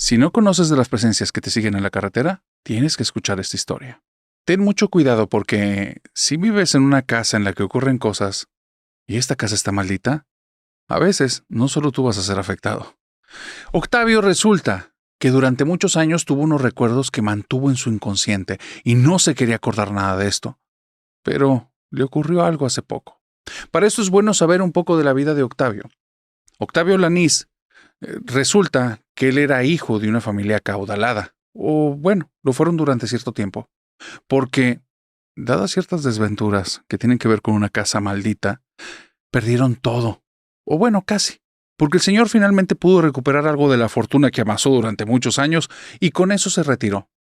Si no conoces de las presencias que te siguen en la carretera, tienes que escuchar esta historia. Ten mucho cuidado porque si vives en una casa en la que ocurren cosas y esta casa está maldita, a veces no solo tú vas a ser afectado. Octavio resulta que durante muchos años tuvo unos recuerdos que mantuvo en su inconsciente y no se quería acordar nada de esto. Pero le ocurrió algo hace poco. Para eso es bueno saber un poco de la vida de Octavio. Octavio Lanís, resulta que él era hijo de una familia acaudalada, o bueno, lo fueron durante cierto tiempo, porque, dadas ciertas desventuras que tienen que ver con una casa maldita, perdieron todo, o bueno, casi, porque el señor finalmente pudo recuperar algo de la fortuna que amasó durante muchos años y con eso se retiró.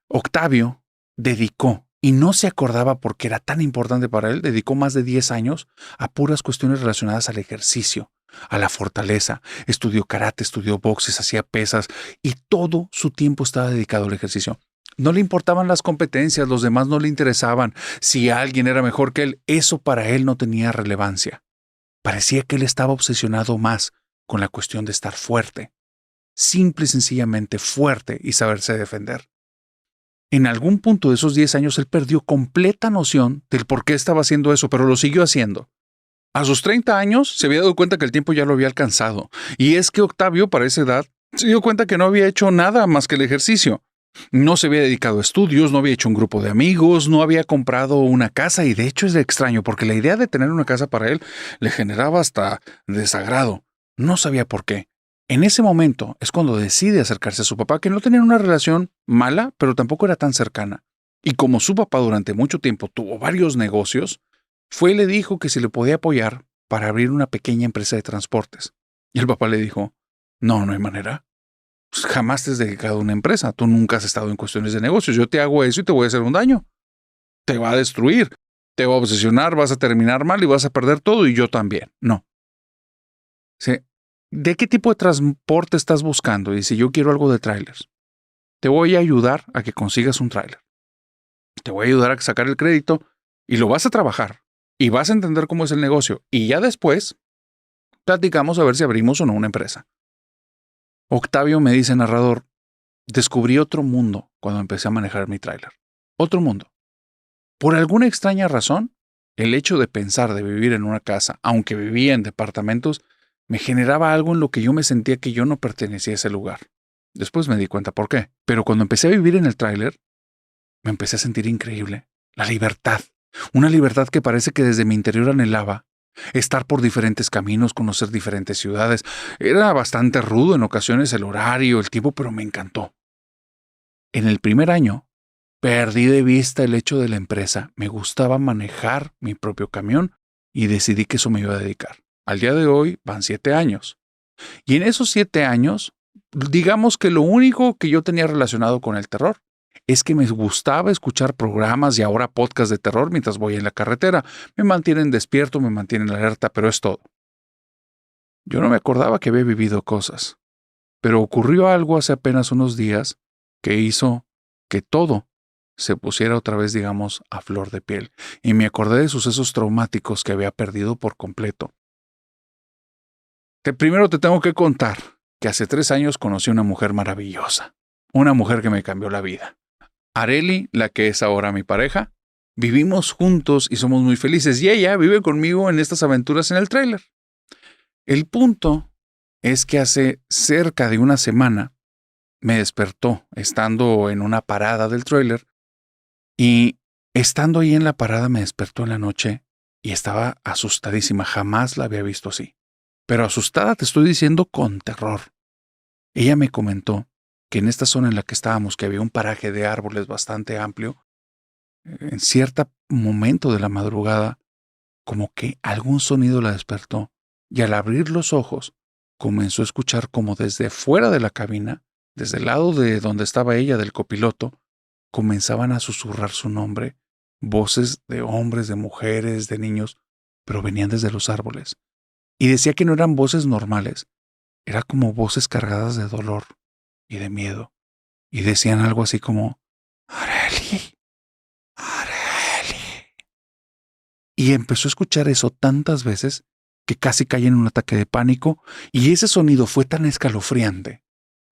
Octavio dedicó, y no se acordaba porque era tan importante para él, dedicó más de 10 años a puras cuestiones relacionadas al ejercicio, a la fortaleza. Estudió karate, estudió boxes, hacía pesas y todo su tiempo estaba dedicado al ejercicio. No le importaban las competencias, los demás no le interesaban. Si alguien era mejor que él, eso para él no tenía relevancia. Parecía que él estaba obsesionado más con la cuestión de estar fuerte. Simple y sencillamente fuerte y saberse defender. En algún punto de esos 10 años él perdió completa noción del por qué estaba haciendo eso, pero lo siguió haciendo. A sus 30 años se había dado cuenta que el tiempo ya lo había alcanzado. Y es que Octavio, para esa edad, se dio cuenta que no había hecho nada más que el ejercicio. No se había dedicado a estudios, no había hecho un grupo de amigos, no había comprado una casa y de hecho es extraño porque la idea de tener una casa para él le generaba hasta desagrado. No sabía por qué. En ese momento es cuando decide acercarse a su papá, que no tenían una relación mala, pero tampoco era tan cercana. Y como su papá durante mucho tiempo tuvo varios negocios, fue y le dijo que si le podía apoyar para abrir una pequeña empresa de transportes. Y el papá le dijo, no hay manera. Pues jamás te has dedicado a una empresa, tú nunca has estado en cuestiones de negocios, yo te hago eso y te voy a hacer un daño. Te va a destruir, te va a obsesionar, vas a terminar mal y vas a perder todo y yo también. No. Sí. ¿De qué tipo de transporte estás buscando? Y si yo quiero algo de trailers, te voy a ayudar a que consigas un trailer. Te voy a ayudar a sacar el crédito y lo vas a trabajar y vas a entender cómo es el negocio. Y ya después, platicamos a ver si abrimos o no una empresa. Octavio me dice, narrador, descubrí otro mundo cuando empecé a manejar mi tráiler. Otro mundo. Por alguna extraña razón, el hecho de pensar de vivir en una casa, aunque vivía en departamentos, me generaba algo en lo que yo me sentía que yo no pertenecía a ese lugar. Después me di cuenta por qué. Pero cuando empecé a vivir en el tráiler, me empecé a sentir increíble. La libertad. Una libertad que parece que desde mi interior anhelaba. Estar por diferentes caminos, conocer diferentes ciudades. Era bastante rudo en ocasiones el horario, el tiempo, pero me encantó. En el primer año, perdí de vista el hecho de la empresa. Me gustaba manejar mi propio camión y decidí que eso me iba a dedicar. Al día de hoy van 7 años. Y en esos 7 años, digamos que lo único que yo tenía relacionado con el terror es que me gustaba escuchar programas y ahora podcasts de terror mientras voy en la carretera. Me mantienen despierto, me mantienen alerta, pero es todo. Yo no me acordaba que había vivido cosas, pero ocurrió algo hace apenas unos días que hizo que todo se pusiera otra vez, digamos, a flor de piel. Y me acordé de sucesos traumáticos que había perdido por completo. Primero te tengo que contar que hace 3 años conocí a una mujer maravillosa. Una mujer que me cambió la vida. Areli, la que es ahora mi pareja, vivimos juntos y somos muy felices. Y ella vive conmigo en estas aventuras en el tráiler. El punto es que hace cerca de una semana me despertó estando en una parada del tráiler y estando ahí en la parada me despertó en la noche y estaba asustadísima. Jamás la había visto así. Pero asustada te estoy diciendo con terror. Ella me comentó que en esta zona en la que estábamos, que había un paraje de árboles bastante amplio, en cierto momento de la madrugada, como que algún sonido la despertó, y al abrir los ojos, comenzó a escuchar como desde fuera de la cabina, desde el lado de donde estaba ella, del copiloto, comenzaban a susurrar su nombre, voces de hombres, de mujeres, de niños, pero venían desde los árboles. Y decía que no eran voces normales, eran como voces cargadas de dolor y de miedo. Y decían algo así como, Areli, Areli. Y empezó a escuchar eso tantas veces que casi cae en un ataque de pánico y ese sonido fue tan escalofriante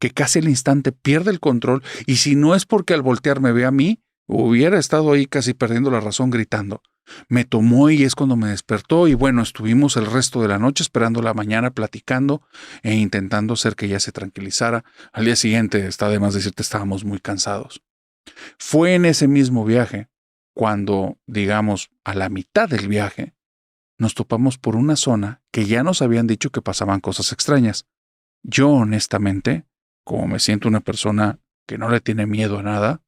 que casi al instante pierde el control y si no es porque al voltear me ve a mí, hubiera estado ahí casi perdiendo la razón gritando. Me tomó y es cuando me despertó y bueno, estuvimos el resto de la noche esperando la mañana platicando e intentando hacer que ella se tranquilizara. Al día siguiente, está de más decirte, estábamos muy cansados. Fue en ese mismo viaje cuando, digamos, a la mitad del viaje, nos topamos por una zona que ya nos habían dicho que pasaban cosas extrañas. Yo, honestamente, como me siento una persona que no le tiene miedo a nada,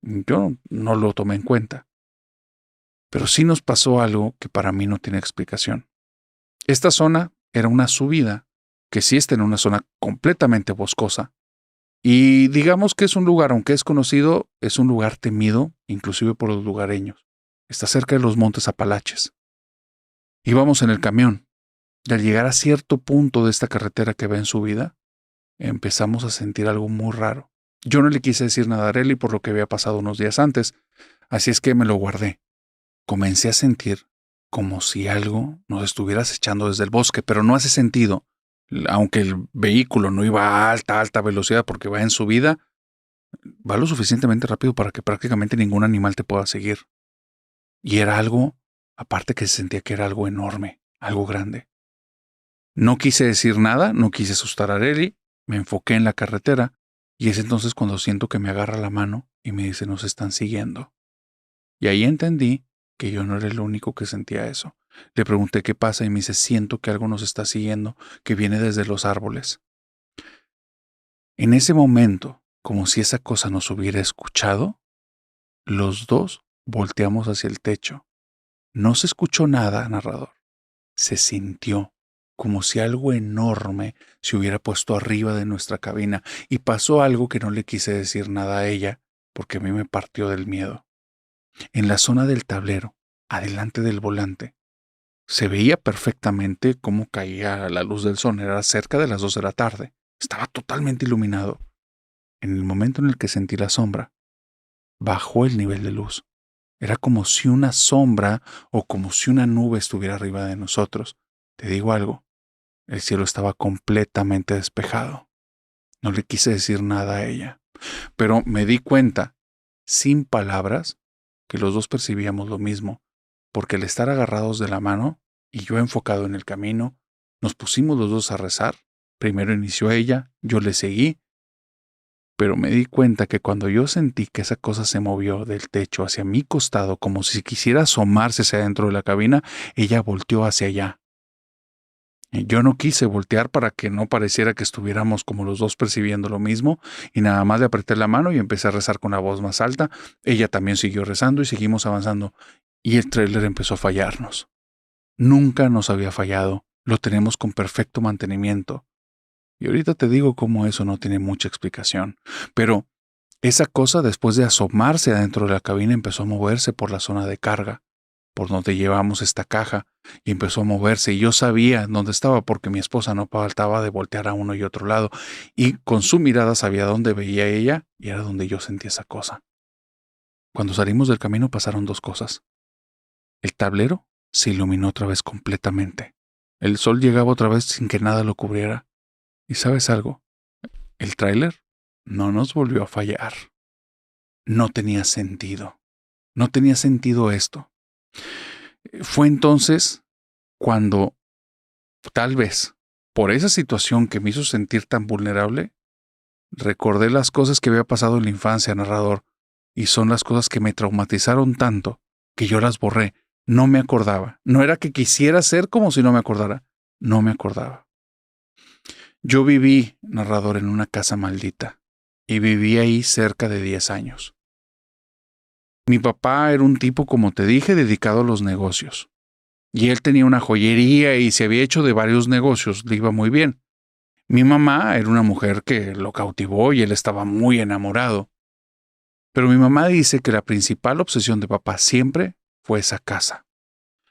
yo no lo tomé en cuenta. Pero sí nos pasó algo que para mí no tiene explicación. Esta zona era una subida que sí está en una zona completamente boscosa. Y digamos que es un lugar, aunque es conocido, es un lugar temido, inclusive por los lugareños. Está cerca de los Montes Apalaches. Íbamos en el camión, y al llegar a cierto punto de esta carretera que va en subida, empezamos a sentir algo muy raro. Yo no le quise decir nada a Arely por lo que había pasado unos días antes, así es que me lo guardé. Comencé a sentir como si algo nos estuviera acechando desde el bosque, pero no hace sentido. Aunque el vehículo no iba a alta velocidad porque va en subida, va lo suficientemente rápido para que prácticamente ningún animal te pueda seguir. Y era algo, aparte que se sentía que era algo enorme, algo grande. No quise decir nada, no quise asustar a Arely, me enfoqué en la carretera y es entonces cuando siento que me agarra la mano y me dice nos están siguiendo. Y ahí entendí que yo no era el único que sentía eso. Le pregunté qué pasa y me dice siento que algo nos está siguiendo, que viene desde los árboles. En ese momento, como si esa cosa nos hubiera escuchado, los dos volteamos hacia el techo. No se escuchó nada, narrador. Se sintió como si algo enorme se hubiera puesto arriba de nuestra cabina y pasó algo que no le quise decir nada a ella porque a mí me partió del miedo. En la zona del tablero, adelante del volante, se veía perfectamente cómo caía la luz del sol. Era cerca de las 2 de la tarde. Estaba totalmente iluminado. En el momento en el que sentí la sombra, bajó el nivel de luz. Era como si una sombra o como si una nube estuviera arriba de nosotros. Te digo algo, el cielo estaba completamente despejado. No le quise decir nada a ella, pero me di cuenta, sin palabras, que los dos percibíamos lo mismo, porque al estar agarrados de la mano y yo enfocado en el camino, nos pusimos los dos a rezar. Primero inició ella, yo le seguí, pero me di cuenta que cuando yo sentí que esa cosa se movió del techo hacia mi costado como si quisiera asomarse hacia adentro de la cabina, ella volteó hacia allá. Yo no quise voltear para que no pareciera que estuviéramos como los dos percibiendo lo mismo y nada más le apreté la mano y empecé a rezar con la voz más alta. Ella también siguió rezando y seguimos avanzando y el tráiler empezó a fallarnos. Nunca nos había fallado, lo tenemos con perfecto mantenimiento. Y ahorita te digo cómo eso no tiene mucha explicación, pero esa cosa después de asomarse adentro de la cabina empezó a moverse por la zona de carga, por donde llevamos esta caja, y empezó a moverse y yo sabía dónde estaba porque mi esposa no faltaba de voltear a uno y otro lado y con su mirada sabía dónde veía ella y era donde yo sentía esa cosa. Cuando salimos del camino pasaron dos cosas. El tablero se iluminó otra vez completamente. El sol llegaba otra vez sin que nada lo cubriera. ¿Y sabes algo? El tráiler no nos volvió a fallar. No tenía sentido. No tenía sentido esto. Fue entonces cuando, tal vez, por esa situación que me hizo sentir tan vulnerable, recordé las cosas que había pasado en la infancia, narrador, y son las cosas que me traumatizaron tanto que yo las borré. No me acordaba. No era que quisiera ser como si no me acordara. No me acordaba. Yo viví, narrador, en una casa maldita y viví ahí cerca de 10 años. Mi papá era un tipo, como te dije, dedicado a los negocios. Y él tenía una joyería y se había hecho de varios negocios, le iba muy bien. Mi mamá era una mujer que lo cautivó y él estaba muy enamorado. Pero mi mamá dice que la principal obsesión de papá siempre fue esa casa.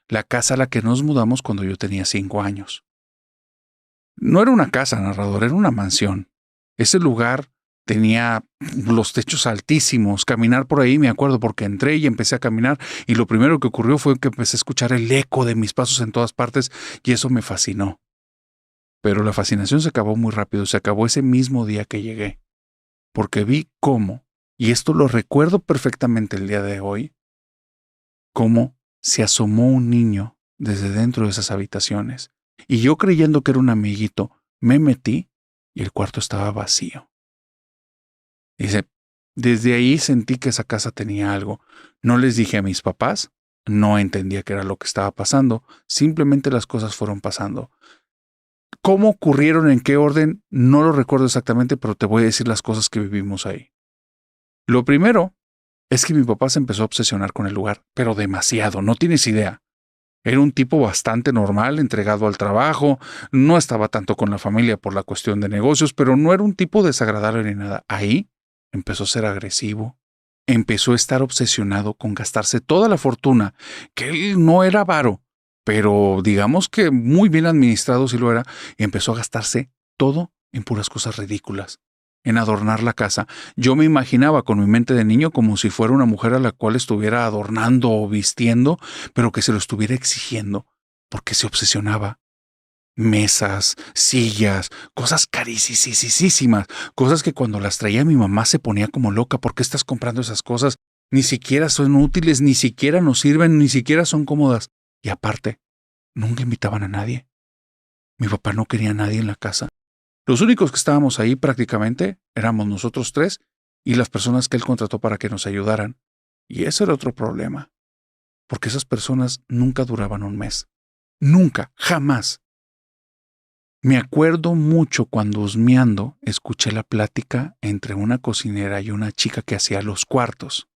La casa a la que nos mudamos cuando yo tenía 5 años. No era una casa, narrador, era una mansión. Ese lugar tenía los techos altísimos. Caminar por ahí me acuerdo porque entré y empecé a caminar y lo primero que ocurrió fue que empecé a escuchar el eco de mis pasos en todas partes y eso me fascinó. Pero la fascinación se acabó muy rápido, se acabó ese mismo día que llegué, porque vi cómo, y esto lo recuerdo perfectamente el día de hoy, cómo se asomó un niño desde dentro de esas habitaciones. Y yo creyendo que era un amiguito, me metí y el cuarto estaba vacío. Dice, desde ahí sentí que esa casa tenía algo. No les dije a mis papás, no entendía qué era lo que estaba pasando, simplemente las cosas fueron pasando. ¿Cómo ocurrieron, en qué orden? No lo recuerdo exactamente, pero te voy a decir las cosas que vivimos ahí. Lo primero es que mi papá se empezó a obsesionar con el lugar, pero demasiado, no tienes idea. Era un tipo bastante normal, entregado al trabajo, no estaba tanto con la familia por la cuestión de negocios, pero no era un tipo desagradable ni nada. Ahí empezó a ser agresivo, empezó a estar obsesionado con gastarse toda la fortuna, que él no era avaro, pero digamos que muy bien administrado sí lo era, y empezó a gastarse todo en puras cosas ridículas, en adornar la casa. Yo me imaginaba con mi mente de niño como si fuera una mujer a la cual estuviera adornando o vistiendo, pero que se lo estuviera exigiendo, porque se obsesionaba. Mesas, sillas, cosas carísimas, cosas que cuando las traía mi mamá se ponía como loca. ¿Por qué estás comprando esas cosas? Ni siquiera son útiles, ni siquiera nos sirven, ni siquiera son cómodas. Y aparte, nunca invitaban a nadie. Mi papá no quería a nadie en la casa. Los únicos que estábamos ahí prácticamente éramos nosotros tres y las personas que él contrató para que nos ayudaran. Y ese era otro problema, porque esas personas nunca duraban un mes. Nunca, jamás. Me acuerdo mucho cuando husmeando escuché la plática entre una cocinera y una chica que hacía los cuartos.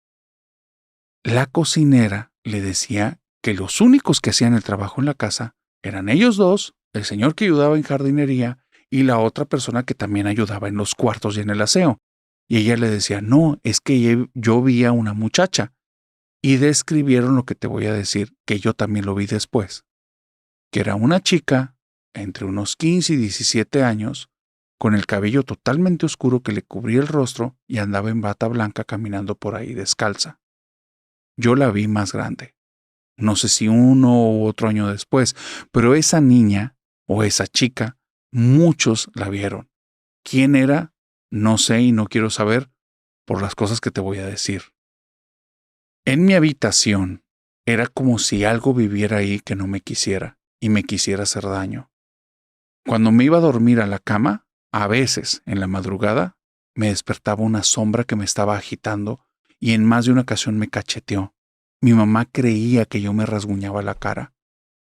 La cocinera le decía que los únicos que hacían el trabajo en la casa eran ellos dos, el señor que ayudaba en jardinería y la otra persona que también ayudaba en los cuartos y en el aseo. Y ella le decía, no, es que yo vi a una muchacha. Y describieron lo que te voy a decir, que yo también lo vi después, que era una chica entre unos 15 y 17 años, con el cabello totalmente oscuro que le cubría el rostro y andaba en bata blanca caminando por ahí descalza. Yo la vi más grande. No sé si uno u otro año después, pero esa niña o esa chica, muchos la vieron. ¿Quién era? No sé y no quiero saber por las cosas que te voy a decir. En mi habitación era como si algo viviera ahí que no me quisiera y me quisiera hacer daño. Cuando me iba a dormir a la cama, a veces, en la madrugada, me despertaba una sombra que me estaba agitando y en más de una ocasión me cacheteó. Mi mamá creía que yo me rasguñaba la cara.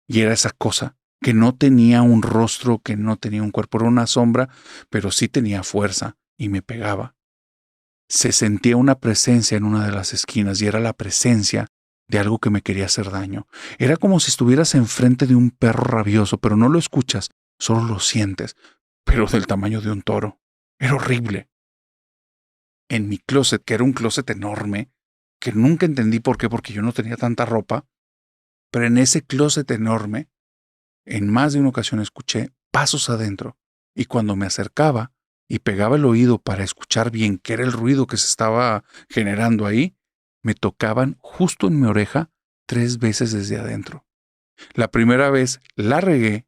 Y era esa cosa, que no tenía un rostro, que no tenía un cuerpo, era una sombra, pero sí tenía fuerza y me pegaba. Se sentía una presencia en una de las esquinas y era la presencia de algo que me quería hacer daño. Era como si estuvieras enfrente de un perro rabioso, pero no lo escuchas, solo lo sientes, pero del tamaño de un toro. Era horrible. En mi closet, que era un closet enorme, que nunca entendí por qué, porque yo no tenía tanta ropa, pero en ese closet enorme, en más de una ocasión escuché pasos adentro, y cuando me acercaba y pegaba el oído para escuchar bien qué era el ruido que se estaba generando ahí, me tocaban justo en mi oreja 3 veces desde adentro. La primera vez la regué,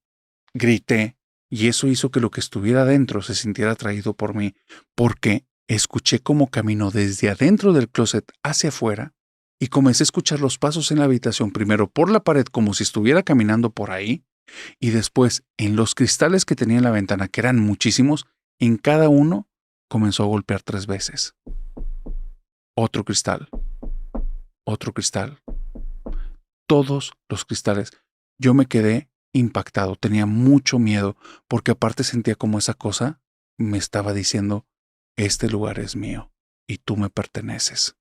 grité, y eso hizo que lo que estuviera adentro se sintiera atraído por mí, porque escuché cómo caminó desde adentro del closet hacia afuera y comencé a escuchar los pasos en la habitación, primero por la pared como si estuviera caminando por ahí, y después en los cristales que tenía en la ventana, que eran muchísimos, en cada uno comenzó a golpear 3 veces. Otro cristal, otro cristal, todos los cristales. Yo me quedé impactado, tenía mucho miedo, porque aparte sentía como esa cosa me estaba diciendo, este lugar es mío y tú me perteneces.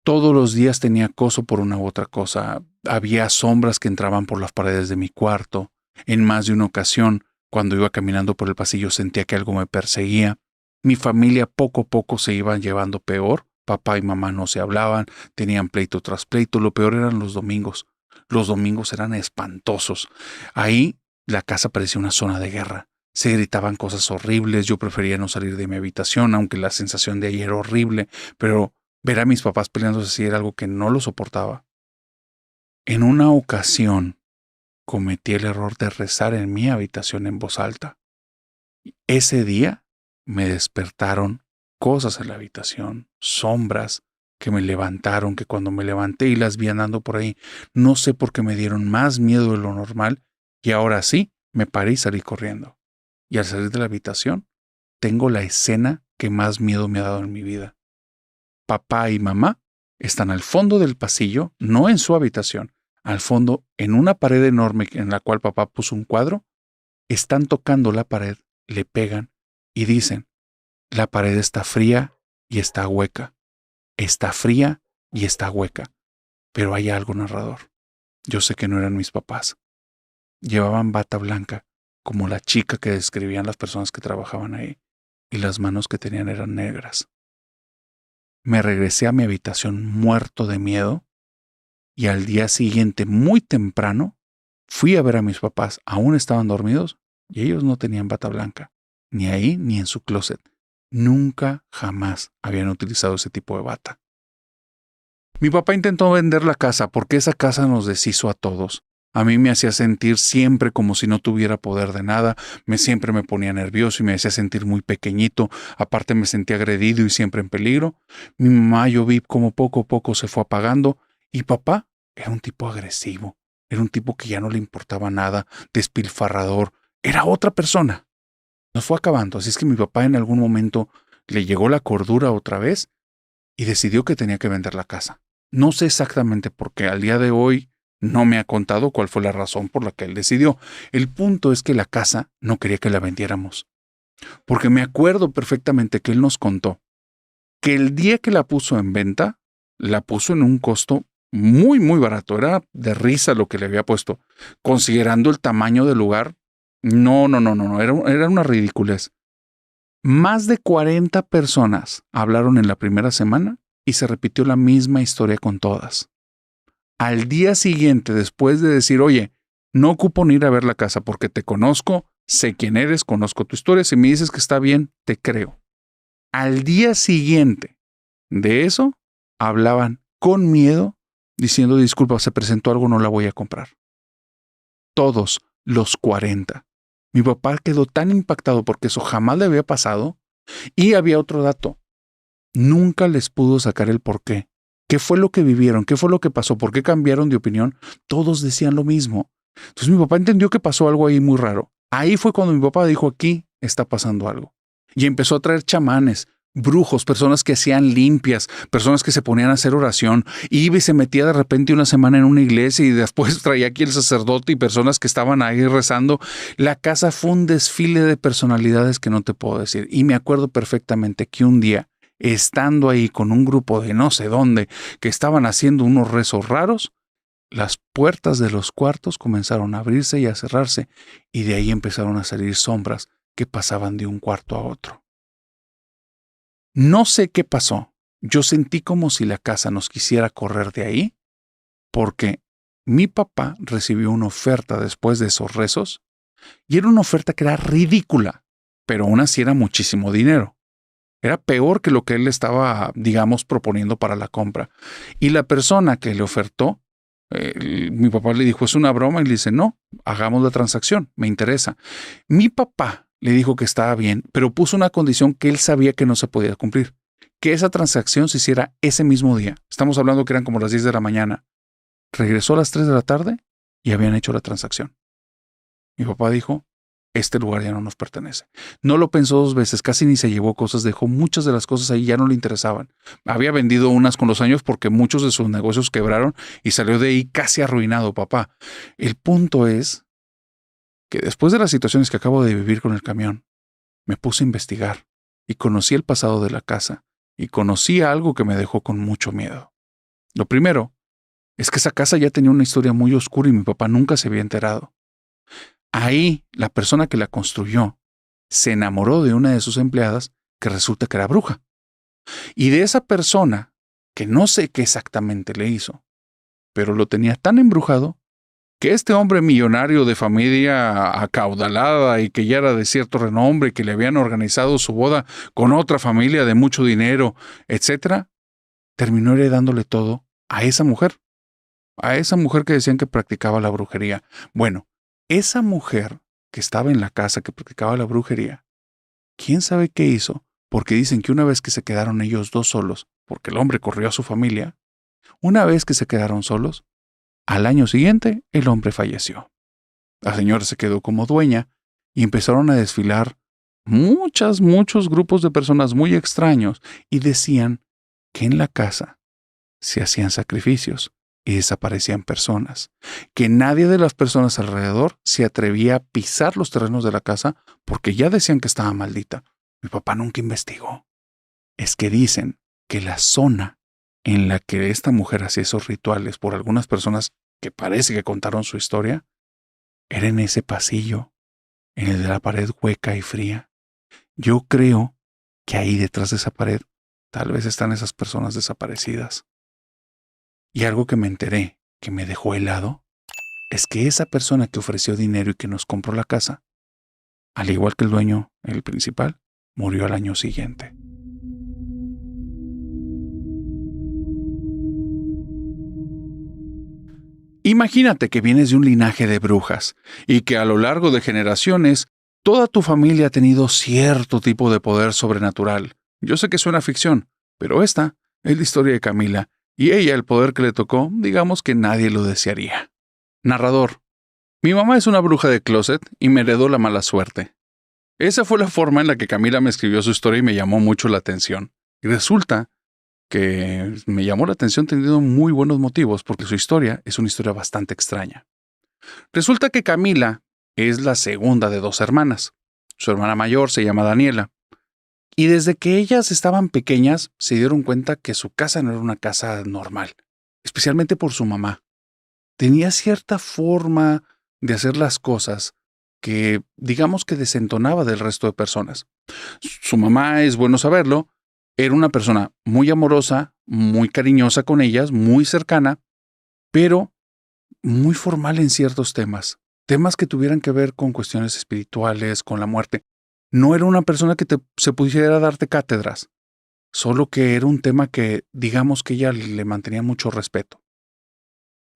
Todos los días tenía acoso por una u otra cosa. Había sombras que entraban por las paredes de mi cuarto. En más de una ocasión, cuando iba caminando por el pasillo, sentía que algo me perseguía. Mi familia poco a poco se iba llevando peor. Papá y mamá no se hablaban, tenían pleito tras pleito. Lo peor eran los domingos. Los domingos eran espantosos. Ahí la casa parecía una zona de guerra. Se gritaban cosas horribles. Yo prefería no salir de mi habitación, aunque la sensación de ahí era horrible, pero ver a mis papás peleándose así era algo que no lo soportaba. En una ocasión, cometí el error de rezar en mi habitación en voz alta. Ese día me despertaron cosas en la habitación, sombras que me levantaron, que cuando me levanté y las vi andando por ahí, no sé por qué me dieron más miedo de lo normal, y ahora sí, me paré y salí corriendo. Y al salir de la habitación, tengo la escena que más miedo me ha dado en mi vida. Papá y mamá están al fondo del pasillo, no en su habitación, al fondo, en una pared enorme en la cual papá puso un cuadro, están tocando la pared, le pegan y dicen, la pared está fría y está hueca. Está fría y está hueca. Pero hay algo, narrador. Yo sé que no eran mis papás. Llevaban bata blanca, como la chica que describían las personas que trabajaban ahí, y las manos que tenían eran negras. Me regresé a mi habitación muerto de miedo, y al día siguiente, muy temprano, fui a ver a mis papás. Aún estaban dormidos, y ellos no tenían bata blanca, ni ahí ni en su closet. Nunca, jamás habían utilizado ese tipo de bata. Mi papá intentó vender la casa porque esa casa nos deshizo a todos. A mí me hacía sentir siempre como si no tuviera poder de nada, siempre me ponía nervioso y me hacía sentir muy pequeñito, aparte me sentía agredido y siempre en peligro. Mi mamá yo vi como poco a poco se fue apagando y papá era un tipo agresivo, era un tipo que ya no le importaba nada, despilfarrador, era otra persona. Nos fue acabando, así es que mi papá en algún momento le llegó la cordura otra vez y decidió que tenía que vender la casa. No sé exactamente por qué, al día de hoy no me ha contado cuál fue la razón por la que él decidió. El punto es que la casa no quería que la vendiéramos, porque me acuerdo perfectamente que él nos contó que el día que la puso en venta, la puso en un costo muy, muy barato. Era de risa lo que le había puesto, considerando el tamaño del lugar. No, era una ridiculez. Más de 40 personas hablaron en la primera semana y se repitió la misma historia con todas. Al día siguiente, después de decir, oye, no ocupo ni ir a ver la casa porque te conozco, sé quién eres, conozco tu historia, si me dices que está bien, te creo. Al día siguiente de eso, hablaban con miedo, diciendo, disculpa, se presentó algo, no la voy a comprar. Todos los 40. Mi papá quedó tan impactado porque eso jamás le había pasado. Y había otro dato. Nunca les pudo sacar el por qué. ¿Qué fue lo que vivieron? ¿Qué fue lo que pasó? ¿Por qué cambiaron de opinión? Todos decían lo mismo. Entonces mi papá entendió que pasó algo ahí muy raro. Ahí fue cuando mi papá dijo, aquí está pasando algo. Y empezó a traer chamanes, brujos, personas que hacían limpias, personas que se ponían a hacer oración. Iba y se metía de repente una semana en una iglesia y después traía aquí el sacerdote y personas que estaban ahí rezando. La casa fue un desfile de personalidades que no te puedo decir. Y me acuerdo perfectamente que un día, estando ahí con un grupo de no sé dónde, que estaban haciendo unos rezos raros, las puertas de los cuartos comenzaron a abrirse y a cerrarse, y de ahí empezaron a salir sombras que pasaban de un cuarto a otro. No sé qué pasó. Yo sentí como si la casa nos quisiera correr de ahí, porque mi papá recibió una oferta después de esos rezos, y era una oferta que era ridícula, pero aún así era muchísimo dinero. Era peor que lo que él estaba, digamos, proponiendo para la compra. Y la persona que le ofertó, mi papá le dijo, es una broma, y le dice, no, hagamos la transacción, me interesa. Mi papá le dijo que estaba bien, pero puso una condición que él sabía que no se podía cumplir, que esa transacción se hiciera ese mismo día. Estamos hablando que eran como las 10 de la mañana. Regresó a las 3 de la tarde y habían hecho la transacción. Mi papá dijo, este lugar ya no nos pertenece. No lo pensó dos veces, casi ni se llevó cosas, dejó muchas de las cosas ahí, ya no le interesaban. Había vendido unas con los años porque muchos de sus negocios quebraron y salió de ahí casi arruinado, papá. El punto es que después de las situaciones que acabo de vivir con el camión, me puse a investigar y conocí el pasado de la casa y conocí algo que me dejó con mucho miedo. Lo primero es que esa casa ya tenía una historia muy oscura y mi papá nunca se había enterado. Ahí, la persona que la construyó se enamoró de una de sus empleadas que resulta que era bruja. Y de esa persona, que no sé qué exactamente le hizo, pero lo tenía tan embrujado que este hombre millonario de familia acaudalada y que ya era de cierto renombre, que le habían organizado su boda con otra familia de mucho dinero, etc., terminó heredándole todo a esa mujer. a esa mujer que decían que practicaba la brujería. Bueno, esa mujer que estaba en la casa que practicaba la brujería, ¿quién sabe qué hizo? Porque dicen que una vez que se quedaron ellos dos solos, porque el hombre corrió a su familia, una vez que se quedaron solos, al año siguiente el hombre falleció. La señora se quedó como dueña y empezaron a desfilar muchos grupos de personas muy extraños y decían que en la casa se hacían sacrificios y desaparecían personas, que nadie de las personas alrededor se atrevía a pisar los terrenos de la casa porque ya decían que estaba maldita. Mi papá nunca investigó. Es que dicen que la zona en la que esta mujer hacía esos rituales por algunas personas que parece que contaron su historia, era en ese pasillo, en el de la pared hueca y fría. Yo creo que ahí detrás de esa pared tal vez están esas personas desaparecidas. Y algo que me enteré, que me dejó helado, es que esa persona que ofreció dinero y que nos compró la casa, al igual que el dueño, el principal, murió al año siguiente. Imagínate que vienes de un linaje de brujas y que a lo largo de generaciones toda tu familia ha tenido cierto tipo de poder sobrenatural. Yo sé que suena ficción, pero esta es la historia de Camila y ella el poder que le tocó, digamos que nadie lo desearía. Narrador. Mi mamá es una bruja de closet y me heredó la mala suerte. Esa fue la forma en la que Camila me escribió su historia y me llamó mucho la atención. Y resulta que me llamó la atención teniendo muy buenos motivos porque su historia es una historia bastante extraña. Resulta que Camila es la segunda de dos hermanas. Su hermana mayor se llama Daniela. Y desde que ellas estaban pequeñas se dieron cuenta que su casa no era una casa normal, especialmente por su mamá. Tenía cierta forma de hacer las cosas que, digamos que desentonaba del resto de personas. Su mamá, es bueno saberlo, era una persona muy amorosa, muy cariñosa con ellas, muy cercana, pero muy formal en ciertos temas. Temas que tuvieran que ver con cuestiones espirituales, con la muerte. No era una persona que se pudiera darte cátedras, solo que era un tema que, digamos que ella le mantenía mucho respeto.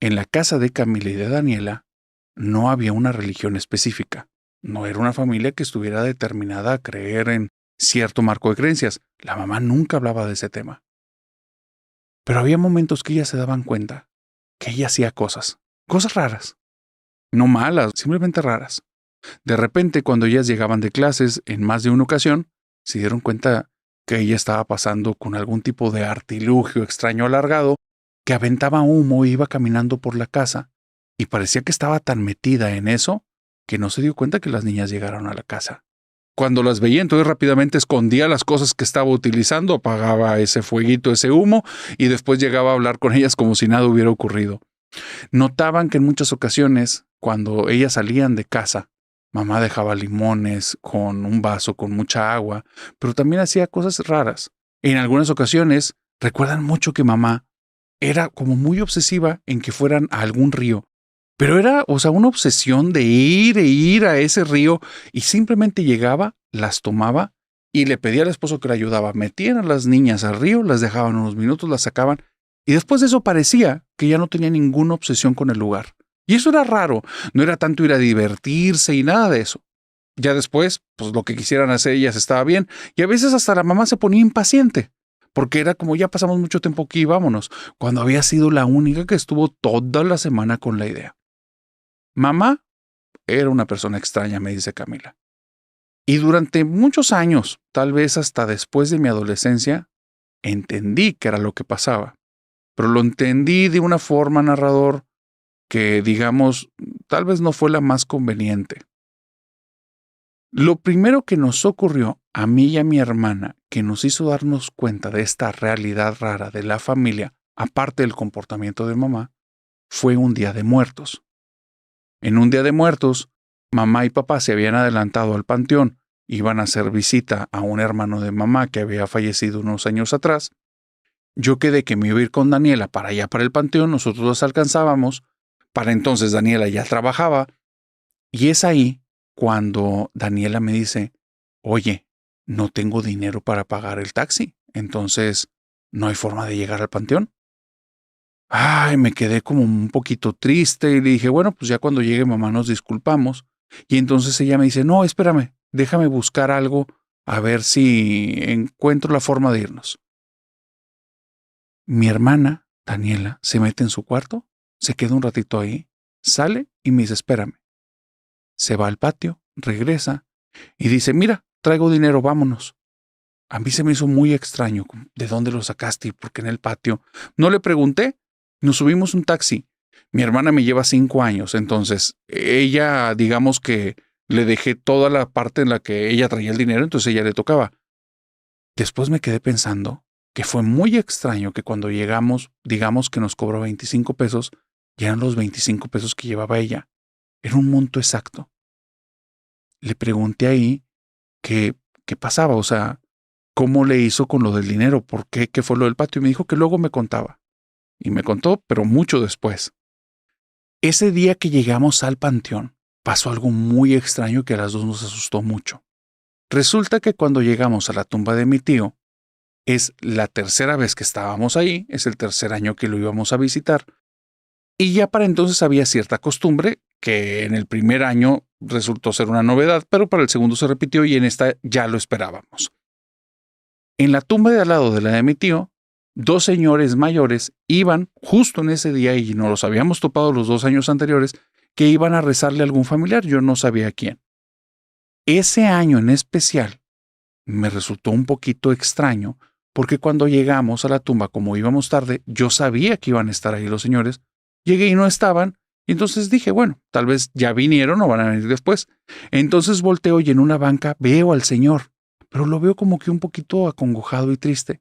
En la casa de Camila y de Daniela no había una religión específica. No era una familia que estuviera determinada a creer en cierto marco de creencias. La mamá nunca hablaba de ese tema. Pero había momentos que ellas se daban cuenta que ella hacía cosas raras. No malas, simplemente raras. De repente, cuando ellas llegaban de clases en más de una ocasión, se dieron cuenta que ella estaba pasando con algún tipo de artilugio extraño alargado que aventaba humo e iba caminando por la casa, y parecía que estaba tan metida en eso que no se dio cuenta que las niñas llegaron a la casa. Cuando las veía, entonces rápidamente escondía las cosas que estaba utilizando, apagaba ese fueguito, ese humo, y después llegaba a hablar con ellas como si nada hubiera ocurrido. Notaban que en muchas ocasiones, cuando ellas salían de casa, mamá dejaba limones con un vaso con mucha agua, pero también hacía cosas raras. En algunas ocasiones, recuerdan mucho que mamá era como muy obsesiva en que fueran a algún río. Pero era, una obsesión de ir a ese río y simplemente llegaba, las tomaba y le pedía al esposo que le ayudaba. Metían a las niñas al río, las dejaban unos minutos, las sacaban y después de eso parecía que ya no tenía ninguna obsesión con el lugar. Y eso era raro, no era tanto ir a divertirse y nada de eso. Ya después, pues lo que quisieran hacer ellas estaba bien y a veces hasta la mamá se ponía impaciente. Porque era como ya pasamos mucho tiempo aquí, vámonos, cuando había sido la única que estuvo toda la semana con la idea. Mamá era una persona extraña, me dice Camila. Y durante muchos años, tal vez hasta después de mi adolescencia, entendí qué era lo que pasaba. Pero lo entendí de una forma, narrador, que, digamos, tal vez no fue la más conveniente. Lo primero que nos ocurrió a mí y a mi hermana, que nos hizo darnos cuenta de esta realidad rara de la familia, aparte del comportamiento de mamá, fue un Día de Muertos. En un Día de Muertos, mamá y papá se habían adelantado al panteón, iban a hacer visita a un hermano de mamá que había fallecido unos años atrás. Yo quedé que me iba a ir con Daniela para allá para el panteón, nosotros los alcanzábamos. Para entonces Daniela ya trabajaba. Y es ahí cuando Daniela me dice, oye, no tengo dinero para pagar el taxi, entonces no hay forma de llegar al panteón. Ay, me quedé como un poquito triste y le dije, bueno, pues ya cuando llegue mamá nos disculpamos. Y entonces ella me dice, no, espérame, déjame buscar algo a ver si encuentro la forma de irnos. Mi hermana, Daniela, se mete en su cuarto, se queda un ratito ahí, sale y me dice, espérame. Se va al patio, regresa y dice, mira, traigo dinero, vámonos. A mí se me hizo muy extraño, ¿de dónde lo sacaste y por qué en el patio? No le pregunté, nos subimos un taxi. Mi hermana me lleva 5 años, entonces ella, digamos que le dejé toda la parte en la que ella traía el dinero, entonces ella le tocaba. Después me quedé pensando que fue muy extraño que cuando llegamos, digamos que nos cobró 25 pesos, y eran los 25 pesos que llevaba ella. Era un monto exacto. Le pregunté ahí qué pasaba, o sea, cómo le hizo con lo del dinero, por qué, qué fue lo del patio, y me dijo que luego me contaba. Y me contó, pero mucho después. Ese día que llegamos al panteón, pasó algo muy extraño que a las dos nos asustó mucho. Resulta que cuando llegamos a la tumba de mi tío, es la tercera vez que estábamos ahí, es el tercer año que lo íbamos a visitar, y ya para entonces había cierta costumbre que en el primer año resultó ser una novedad, pero para el segundo se repitió y en esta ya lo esperábamos. En la tumba de al lado de la de mi tío, 2 señores mayores iban justo en ese día, y nos los habíamos topado los 2 años anteriores, que iban a rezarle a algún familiar, yo no sabía a quién. Ese año en especial me resultó un poquito extraño, porque cuando llegamos a la tumba, como íbamos tarde, yo sabía que iban a estar ahí los señores, llegué y no estaban, y entonces dije, bueno, tal vez ya vinieron o van a venir después. Entonces volteo y en una banca veo al señor, pero lo veo como que un poquito acongojado y triste.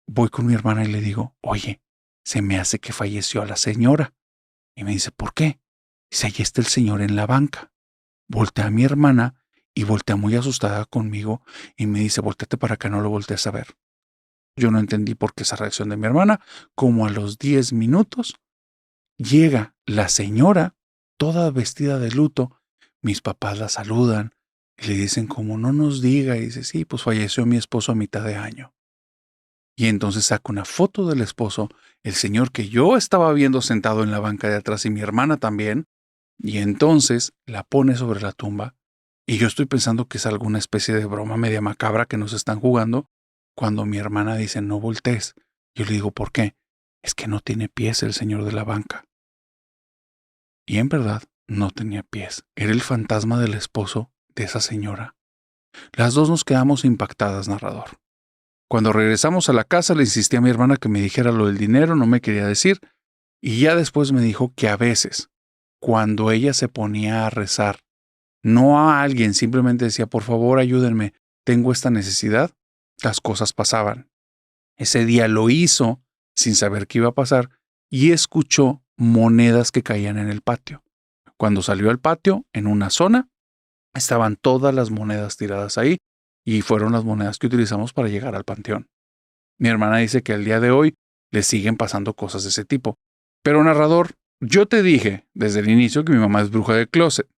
Voy con mi hermana y le digo, oye, se me hace que falleció a la señora. Y me dice, ¿por qué? Dice, ahí está el señor en la banca. Voltea a mi hermana y voltea muy asustada conmigo y me dice, volteate para acá, no lo voltees a ver. Yo no entendí por qué esa reacción de mi hermana. Como a los 10 minutos, llega la señora, toda vestida de luto. Mis papás la saludan y le dicen, como no nos diga. Y dice, sí, pues falleció mi esposo a mitad de año. Y entonces saca una foto del esposo, el señor que yo estaba viendo sentado en la banca de atrás y mi hermana también, y entonces la pone sobre la tumba. Y yo estoy pensando que es alguna especie de broma media macabra que nos están jugando, cuando mi hermana dice, no voltees. Yo le digo, ¿por qué? Es que no tiene pies el señor de la banca. Y en verdad, no tenía pies. Era el fantasma del esposo de esa señora. Las dos nos quedamos impactadas, narrador. Cuando regresamos a la casa le insistí a mi hermana que me dijera lo del dinero, no me quería decir, y ya después me dijo que a veces, cuando ella se ponía a rezar, no a alguien, simplemente decía, por favor ayúdenme, tengo esta necesidad, las cosas pasaban. Ese día lo hizo sin saber qué iba a pasar y escuchó monedas que caían en el patio. Cuando salió al patio, en una zona, estaban todas las monedas tiradas ahí, y fueron las monedas que utilizamos para llegar al panteón. Mi hermana dice que al día de hoy le siguen pasando cosas de ese tipo. Pero narrador, yo te dije desde el inicio que mi mamá es bruja de closet.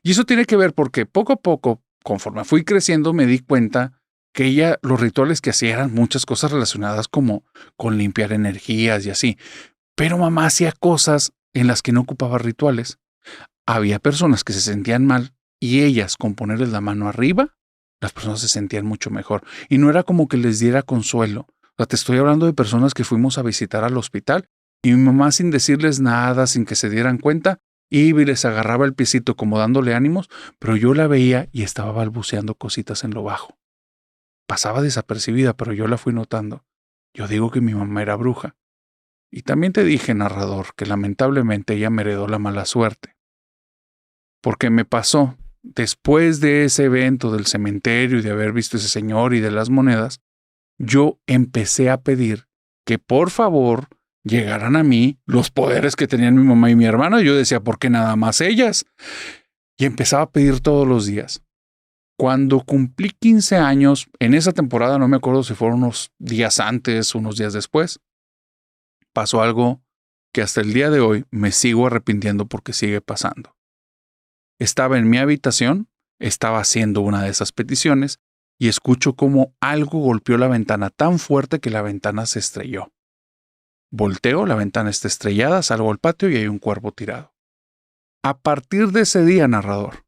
Y eso tiene que ver porque poco a poco, conforme fui creciendo, me di cuenta que ella, los rituales que hacía eran muchas cosas relacionadas como con limpiar energías y así. Pero mamá hacía cosas en las que no ocupaba rituales. Había personas que se sentían mal y ellas, con ponerles la mano arriba, las personas se sentían mucho mejor. Y no era como que les diera consuelo. O sea, te estoy hablando de personas que fuimos a visitar al hospital y mi mamá, sin decirles nada, sin que se dieran cuenta, iba y les agarraba el piecito como dándole ánimos, pero yo la veía y estaba balbuceando cositas en lo bajo. Pasaba desapercibida, pero yo la fui notando. Yo digo que mi mamá era bruja. Y también te dije, narrador, que lamentablemente ella me heredó la mala suerte. Porque me pasó, después de ese evento del cementerio y de haber visto ese señor y de las monedas, yo empecé a pedir que por favor llegaran a mí los poderes que tenían mi mamá y mi hermana. Yo decía, ¿por qué nada más ellas? Y empezaba a pedir todos los días. Cuando cumplí 15 años, en esa temporada, no me acuerdo si fueron unos días antes, unos días después, pasó algo que hasta el día de hoy me sigo arrepintiendo porque sigue pasando. Estaba en mi habitación, estaba haciendo una de esas peticiones y escucho como algo golpeó la ventana tan fuerte que la ventana se estrelló. Volteo, la ventana está estrellada, salgo al patio y hay un cuervo tirado. A partir de ese día, narrador,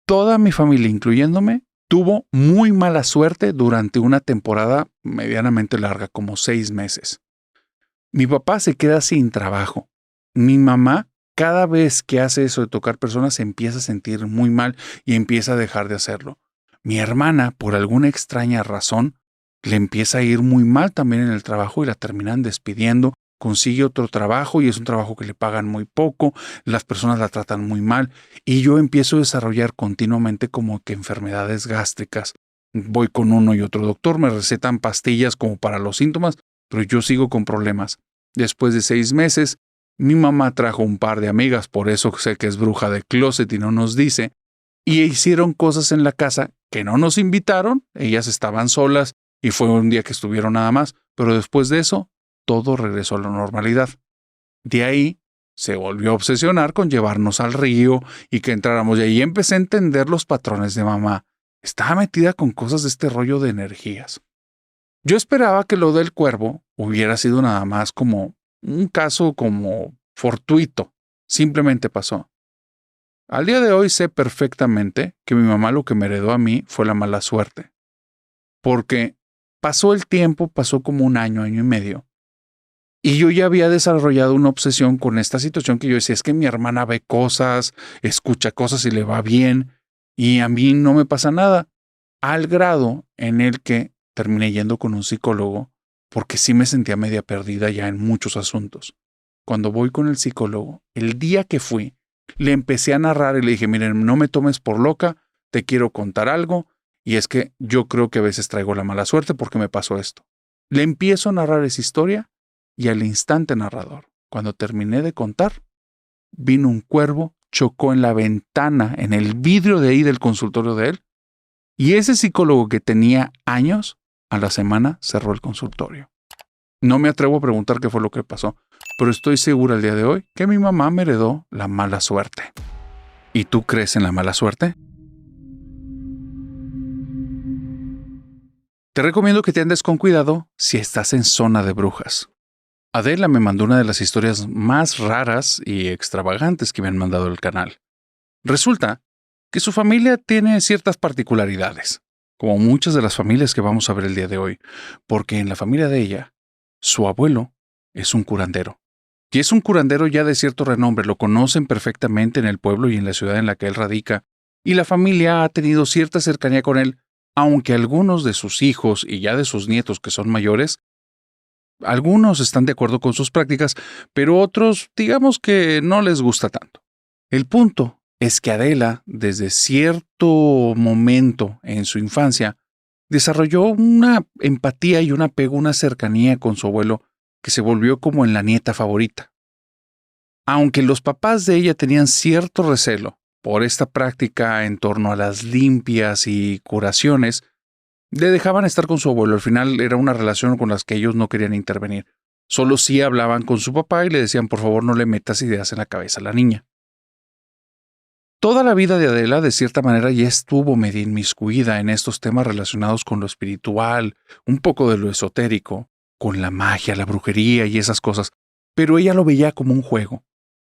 toda mi familia, incluyéndome, tuvo muy mala suerte durante una temporada medianamente larga, como 6 meses. Mi papá se queda sin trabajo. Mi mamá, cada vez que hace eso de tocar personas, se empieza a sentir muy mal y empieza a dejar de hacerlo. Mi hermana, por alguna extraña razón, le empieza a ir muy mal también en el trabajo y la terminan despidiendo. Consigue otro trabajo y es un trabajo que le pagan muy poco, las personas la tratan muy mal y yo empiezo a desarrollar continuamente como que enfermedades gástricas. Voy con uno y otro doctor, me recetan pastillas como para los síntomas, pero yo sigo con problemas. Después de 6 meses, mi mamá trajo un par de amigas, por eso sé que es bruja de closet y no nos dice, y hicieron cosas en la casa que no nos invitaron, ellas estaban solas y fue un día que estuvieron nada más, pero después de eso, todo regresó a la normalidad. De ahí, se volvió a obsesionar con llevarnos al río y que entráramos, y ahí empecé a entender los patrones de mamá. Estaba metida con cosas de este rollo de energías. Yo esperaba que lo del cuervo hubiera sido nada más como un caso como fortuito. Simplemente pasó. Al día de hoy sé perfectamente que mi mamá lo que me heredó a mí fue la mala suerte. Porque pasó el tiempo, pasó como un año, año y medio. Y yo ya había desarrollado una obsesión con esta situación que yo decía, es que mi hermana ve cosas, escucha cosas y le va bien, y a mí no me pasa nada. Al grado en el que terminé yendo con un psicólogo, porque sí me sentía media perdida ya en muchos asuntos. Cuando voy con el psicólogo, el día que fui, le empecé a narrar y le dije, miren, no me tomes por loca, te quiero contar algo, y es que yo creo que a veces traigo la mala suerte porque me pasó esto. Le empiezo a narrar esa historia y al instante, narrador, cuando terminé de contar, vino un cuervo, chocó en la ventana, en el vidrio de ahí del consultorio de él, y ese psicólogo que tenía años, a la semana cerró el consultorio. No me atrevo a preguntar qué fue lo que pasó, pero estoy segura el día de hoy que mi mamá me heredó la mala suerte. ¿Y tú crees en la mala suerte? Te recomiendo que te andes con cuidado si estás en zona de brujas. Adela me mandó una de las historias más raras y extravagantes que me han mandado el canal. Resulta que su familia tiene ciertas particularidades, como muchas de las familias que vamos a ver el día de hoy, porque en la familia de ella, su abuelo es un curandero. Y es un curandero ya de cierto renombre, lo conocen perfectamente en el pueblo y en la ciudad en la que él radica, y la familia ha tenido cierta cercanía con él, aunque algunos de sus hijos y ya de sus nietos que son mayores, algunos están de acuerdo con sus prácticas, pero otros digamos que no les gusta tanto. El punto es que Adela, desde cierto momento en su infancia, desarrolló una empatía y un apego, una cercanía con su abuelo que se volvió como en la nieta favorita. Aunque los papás de ella tenían cierto recelo por esta práctica en torno a las limpias y curaciones, le dejaban estar con su abuelo. Al final era una relación con la que ellos no querían intervenir. Solo sí hablaban con su papá y le decían, por favor, no le metas ideas en la cabeza a la niña. Toda la vida de Adela, de cierta manera, ya estuvo medio inmiscuida en estos temas relacionados con lo espiritual, un poco de lo esotérico, con la magia, la brujería y esas cosas, pero ella lo veía como un juego.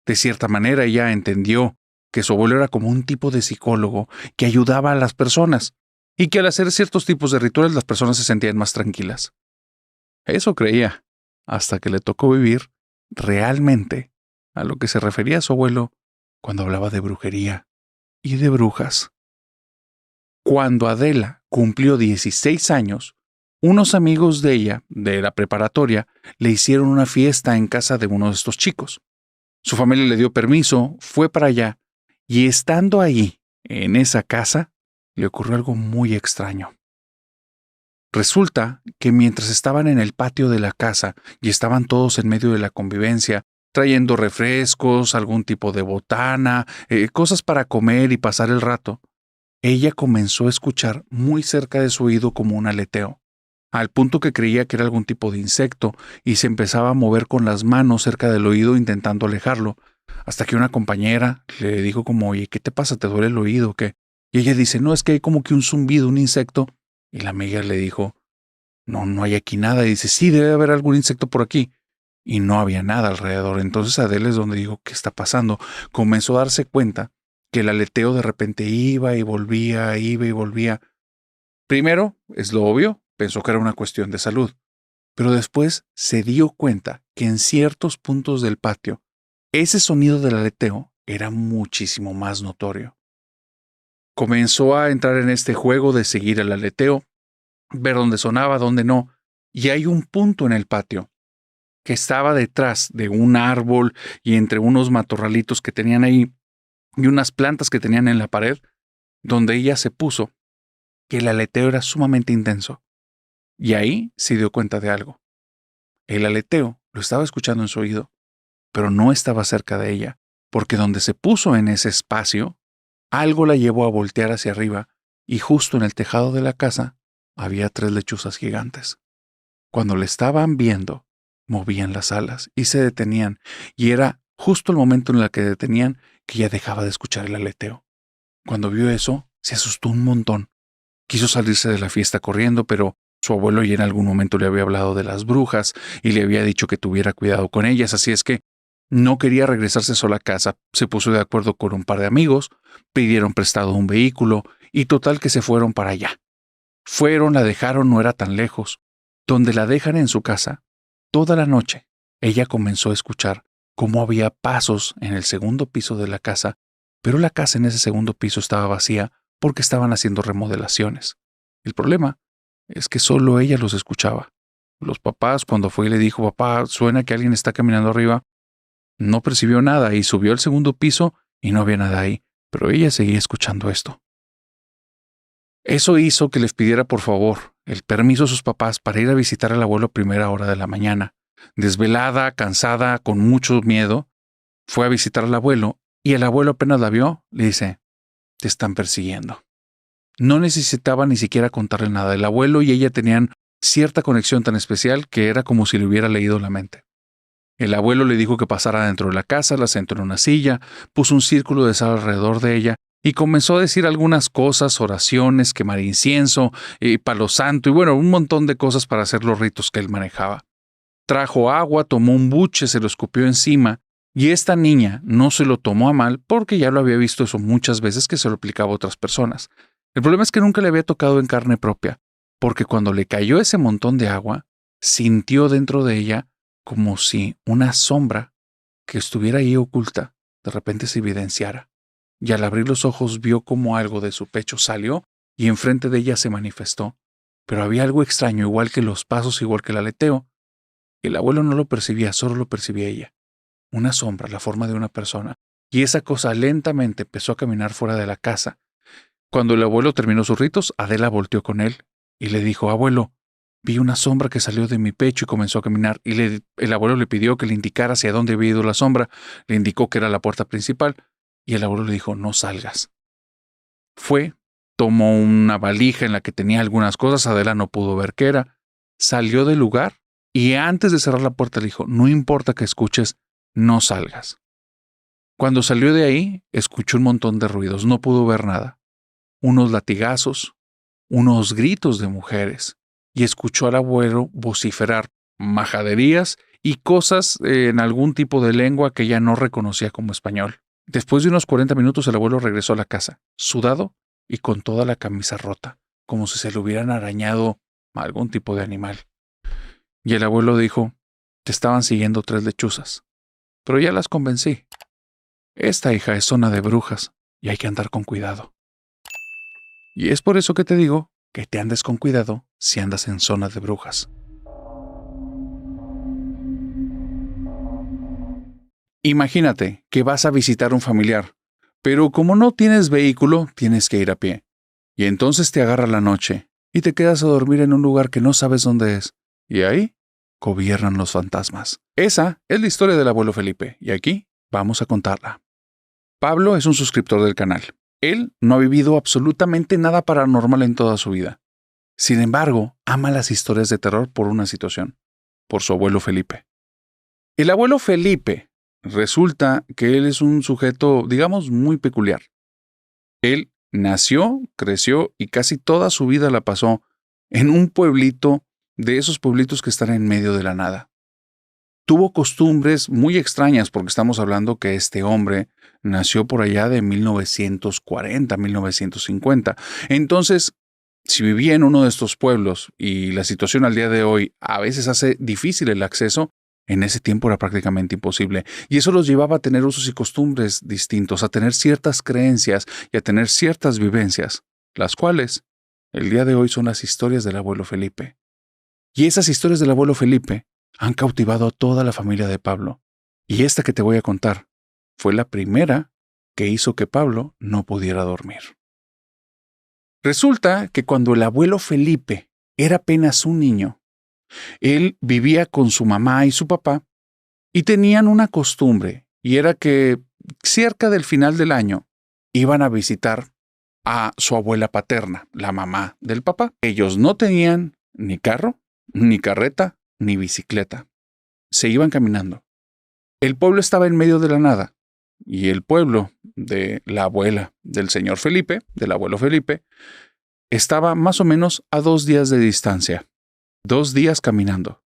De cierta manera, ella entendió que su abuelo era como un tipo de psicólogo que ayudaba a las personas y que al hacer ciertos tipos de rituales las personas se sentían más tranquilas. Eso creía, hasta que le tocó vivir realmente a lo que se refería a su abuelo cuando hablaba de brujería y de brujas. Cuando Adela cumplió 16 años, unos amigos de ella, de la preparatoria, le hicieron una fiesta en casa de uno de estos chicos. Su familia le dio permiso, fue para allá, y estando ahí, en esa casa, le ocurrió algo muy extraño. Resulta que mientras estaban en el patio de la casa y estaban todos en medio de la convivencia, trayendo refrescos, algún tipo de botana, cosas para comer y pasar el rato, ella comenzó a escuchar muy cerca de su oído como un aleteo, al punto que creía que era algún tipo de insecto y se empezaba a mover con las manos cerca del oído intentando alejarlo, hasta que una compañera le dijo como, oye, ¿qué te pasa? ¿Te duele el oído o qué? Y ella dice, no, es que hay como que un zumbido, un insecto. Y la amiga le dijo, no hay aquí nada. Y dice, sí, debe haber algún insecto por aquí. y no había nada alrededor. Entonces Adele es donde dijo, ¿qué está pasando? Comenzó a darse cuenta que el aleteo de repente iba y volvía, iba y volvía. Primero, es lo obvio, pensó que era una cuestión de salud, pero después se dio cuenta que en ciertos puntos del patio, ese sonido del aleteo era muchísimo más notorio. Comenzó a entrar en este juego de seguir el aleteo, ver dónde sonaba, dónde no, y hay un punto en el patio que estaba detrás de un árbol y entre unos matorralitos que tenían ahí y unas plantas que tenían en la pared, donde ella se puso que el aleteo era sumamente intenso. Y ahí se dio cuenta de algo. El aleteo lo estaba escuchando en su oído, pero no estaba cerca de ella, porque donde se puso en ese espacio, algo la llevó a voltear hacia arriba y justo en el tejado de la casa había 3 lechuzas gigantes. Cuando le estaban viendo, movían las alas y se detenían, y era justo el momento en el que detenían que ya dejaba de escuchar el aleteo. Cuando vio eso, se asustó un montón. Quiso salirse de la fiesta corriendo, pero su abuelo ya en algún momento le había hablado de las brujas y le había dicho que tuviera cuidado con ellas, así es que no quería regresarse sola a casa. Se puso de acuerdo con un par de amigos, pidieron prestado un vehículo y total que se fueron para allá. Fueron, la dejaron, no era tan lejos. Donde la dejan en su casa, toda la noche, ella comenzó a escuchar cómo había pasos en el segundo piso de la casa, pero la casa en ese segundo piso estaba vacía porque estaban haciendo remodelaciones. El problema es que solo ella los escuchaba. Los papás, cuando fue y le dijo, papá, suena que alguien está caminando arriba, no percibió nada y subió al segundo piso y no había nada ahí, pero ella seguía escuchando esto. Eso hizo que les pidiera por favor el permiso a sus papás para ir a visitar al abuelo a primera hora de la mañana. Desvelada, cansada, con mucho miedo, fue a visitar al abuelo y el abuelo apenas la vio, le dice, te están persiguiendo. No necesitaba ni siquiera contarle nada. El abuelo y ella tenían cierta conexión tan especial que era como si le hubiera leído la mente. El abuelo le dijo que pasara dentro de la casa, la sentó en una silla, puso un círculo de sal alrededor de ella y comenzó a decir algunas cosas, oraciones, quemar incienso, palo santo y bueno, un montón de cosas para hacer los ritos que él manejaba. Trajo agua, tomó un buche, se lo escupió encima y esta niña no se lo tomó a mal porque ya lo había visto eso muchas veces que se lo aplicaba a otras personas. El problema es que nunca le había tocado en carne propia, porque cuando le cayó ese montón de agua, sintió dentro de ella como si una sombra que estuviera ahí oculta de repente se evidenciara. Y al abrir los ojos vio como algo de su pecho salió y enfrente de ella se manifestó. Pero había algo extraño, igual que los pasos, igual que el aleteo. El abuelo no lo percibía, solo lo percibía ella. Una sombra, la forma de una persona. Y esa cosa lentamente empezó a caminar fuera de la casa. Cuando el abuelo terminó sus ritos, Adela volteó con él y le dijo, abuelo, vi una sombra que salió de mi pecho y comenzó a caminar. Y el abuelo le pidió que le indicara hacia dónde había ido la sombra. Le indicó que era la puerta principal. Y el abuelo le dijo, no salgas. Fue, tomó una valija en la que tenía algunas cosas. Adela no pudo ver qué era. Salió del lugar y antes de cerrar la puerta le dijo, no importa que escuches, no salgas. Cuando salió de ahí, escuchó un montón de ruidos. No pudo ver nada. Unos latigazos, unos gritos de mujeres, y escuchó al abuelo vociferar majaderías y cosas en algún tipo de lengua que ella no reconocía como español. Después de unos 40 minutos el abuelo regresó a la casa, sudado y con toda la camisa rota, como si se le hubieran arañado algún tipo de animal. Y el abuelo dijo, te estaban siguiendo 3 lechuzas, pero ya las convencí. Esta hija es zona de brujas y hay que andar con cuidado. Y es por eso que te digo que te andes con cuidado si andas en zona de brujas. Imagínate que vas a visitar a un familiar, pero como no tienes vehículo, tienes que ir a pie. Y entonces te agarra la noche y te quedas a dormir en un lugar que no sabes dónde es. Y ahí gobiernan los fantasmas. Esa es la historia del abuelo Felipe, y aquí vamos a contarla. Pablo es un suscriptor del canal. Él no ha vivido absolutamente nada paranormal en toda su vida. Sin embargo, ama las historias de terror por una situación, por su abuelo Felipe. El abuelo Felipe resulta que él es un sujeto, digamos, muy peculiar. Él nació, creció y casi toda su vida la pasó en un pueblito de esos pueblitos que están en medio de la nada. tuvo costumbres muy extrañas porque estamos hablando que este hombre nació por allá de 1940, 1950. Entonces, si vivía en uno de estos pueblos y la situación al día de hoy a veces hace difícil el acceso, en ese tiempo era prácticamente imposible. Y eso los llevaba a tener usos y costumbres distintos, a tener ciertas creencias y a tener ciertas vivencias, las cuales el día de hoy son las historias del abuelo Felipe. Y esas historias del abuelo Felipe han cautivado a toda la familia de Pablo. Y esta que te voy a contar fue la primera que hizo que Pablo no pudiera dormir. Resulta que cuando el abuelo Felipe era apenas un niño, él vivía con su mamá y su papá y tenían una costumbre, y era que cerca del final del año iban a visitar a su abuela paterna, la mamá del papá. Ellos no tenían ni carro, ni carreta, ni bicicleta. Se iban caminando. El pueblo estaba en medio de la nada, y el pueblo de la abuela del señor Felipe, del abuelo Felipe, estaba más o menos a 2 días de distancia. 2 días caminando.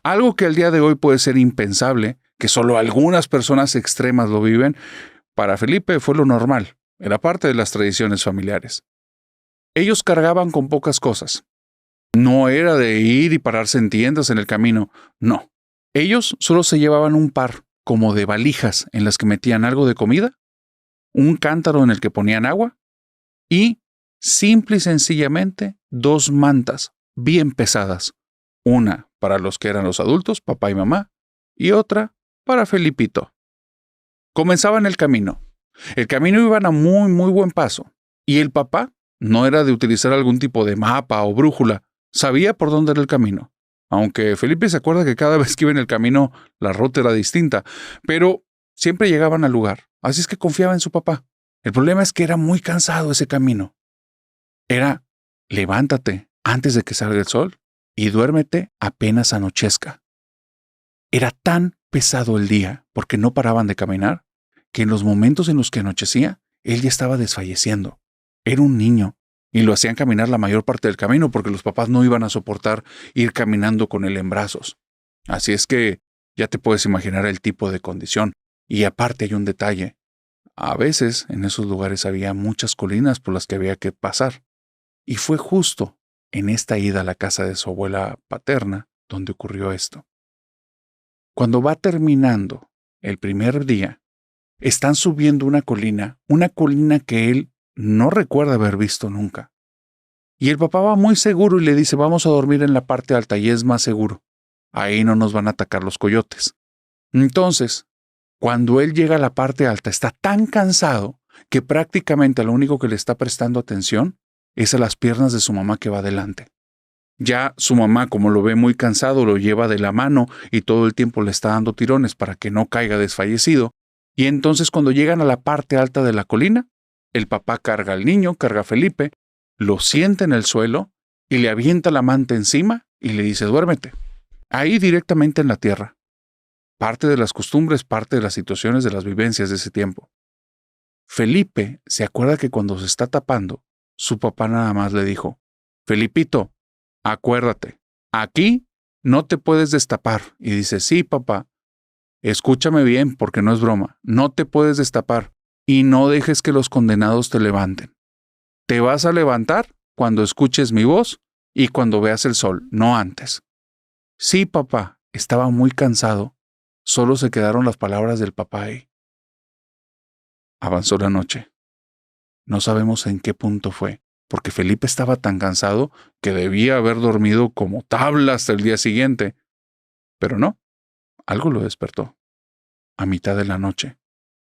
Algo que al día de hoy puede ser impensable, que solo algunas personas extremas lo viven, para Felipe fue lo normal, era parte de las tradiciones familiares. Ellos cargaban con pocas cosas. No era de ir y pararse en tiendas en el camino, no. Ellos solo se llevaban un par, como de valijas, en las que metían algo de comida, un cántaro en el que ponían agua y, simple y sencillamente, 2 mantas bien pesadas. Una para los que eran los adultos, papá y mamá, y otra para Felipito. Comenzaban el camino. El camino iban a muy, muy buen paso. Y el papá no era de utilizar algún tipo de mapa o brújula. Sabía por dónde era el camino. Aunque Felipe se acuerda que cada vez que iba en el camino, la ruta era distinta. Pero siempre llegaban al lugar. Así es que confiaba en su papá. El problema es que era muy cansado ese camino. Era, levántate antes de que salga el sol y duérmete apenas anochezca. Era tan pesado el día, porque no paraban de caminar, que en los momentos en los que anochecía, él ya estaba desfalleciendo. Era un niño, y lo hacían caminar la mayor parte del camino porque los papás no iban a soportar ir caminando con él en brazos. Así es que ya te puedes imaginar el tipo de condición. Y aparte hay un detalle. A veces en esos lugares había muchas colinas por las que había que pasar. Y fue justo en esta ida a la casa de su abuela paterna donde ocurrió esto. Cuando va terminando el primer día, están subiendo una colina que él no recuerda haber visto nunca. Y el papá va muy seguro y le dice, vamos a dormir en la parte alta y es más seguro. Ahí no nos van a atacar los coyotes. Entonces, cuando él llega a la parte alta, está tan cansado que prácticamente lo único que le está prestando atención es a las piernas de su mamá que va adelante. Ya su mamá, como lo ve muy cansado, lo lleva de la mano y todo el tiempo le está dando tirones para que no caiga desfallecido. Y entonces cuando llegan a la parte alta de la colina, el papá carga al niño, carga a Felipe, lo sienta en el suelo y le avienta la manta encima y le dice, duérmete. Ahí directamente en la tierra. Parte de las costumbres, parte de las situaciones, de las vivencias de ese tiempo. Felipe se acuerda que cuando se está tapando, su papá nada más le dijo, Felipito, acuérdate, aquí no te puedes destapar. Y dice, sí, papá, escúchame bien porque no es broma, no te puedes destapar y no dejes que los condenados te levanten. Te vas a levantar cuando escuches mi voz y cuando veas el sol, no antes. Sí, papá, estaba muy cansado. Solo se quedaron las palabras del papá ahí. Avanzó la noche. No sabemos en qué punto fue, porque Felipe estaba tan cansado que debía haber dormido como tabla hasta el día siguiente. Pero no, algo lo despertó. A mitad de la noche,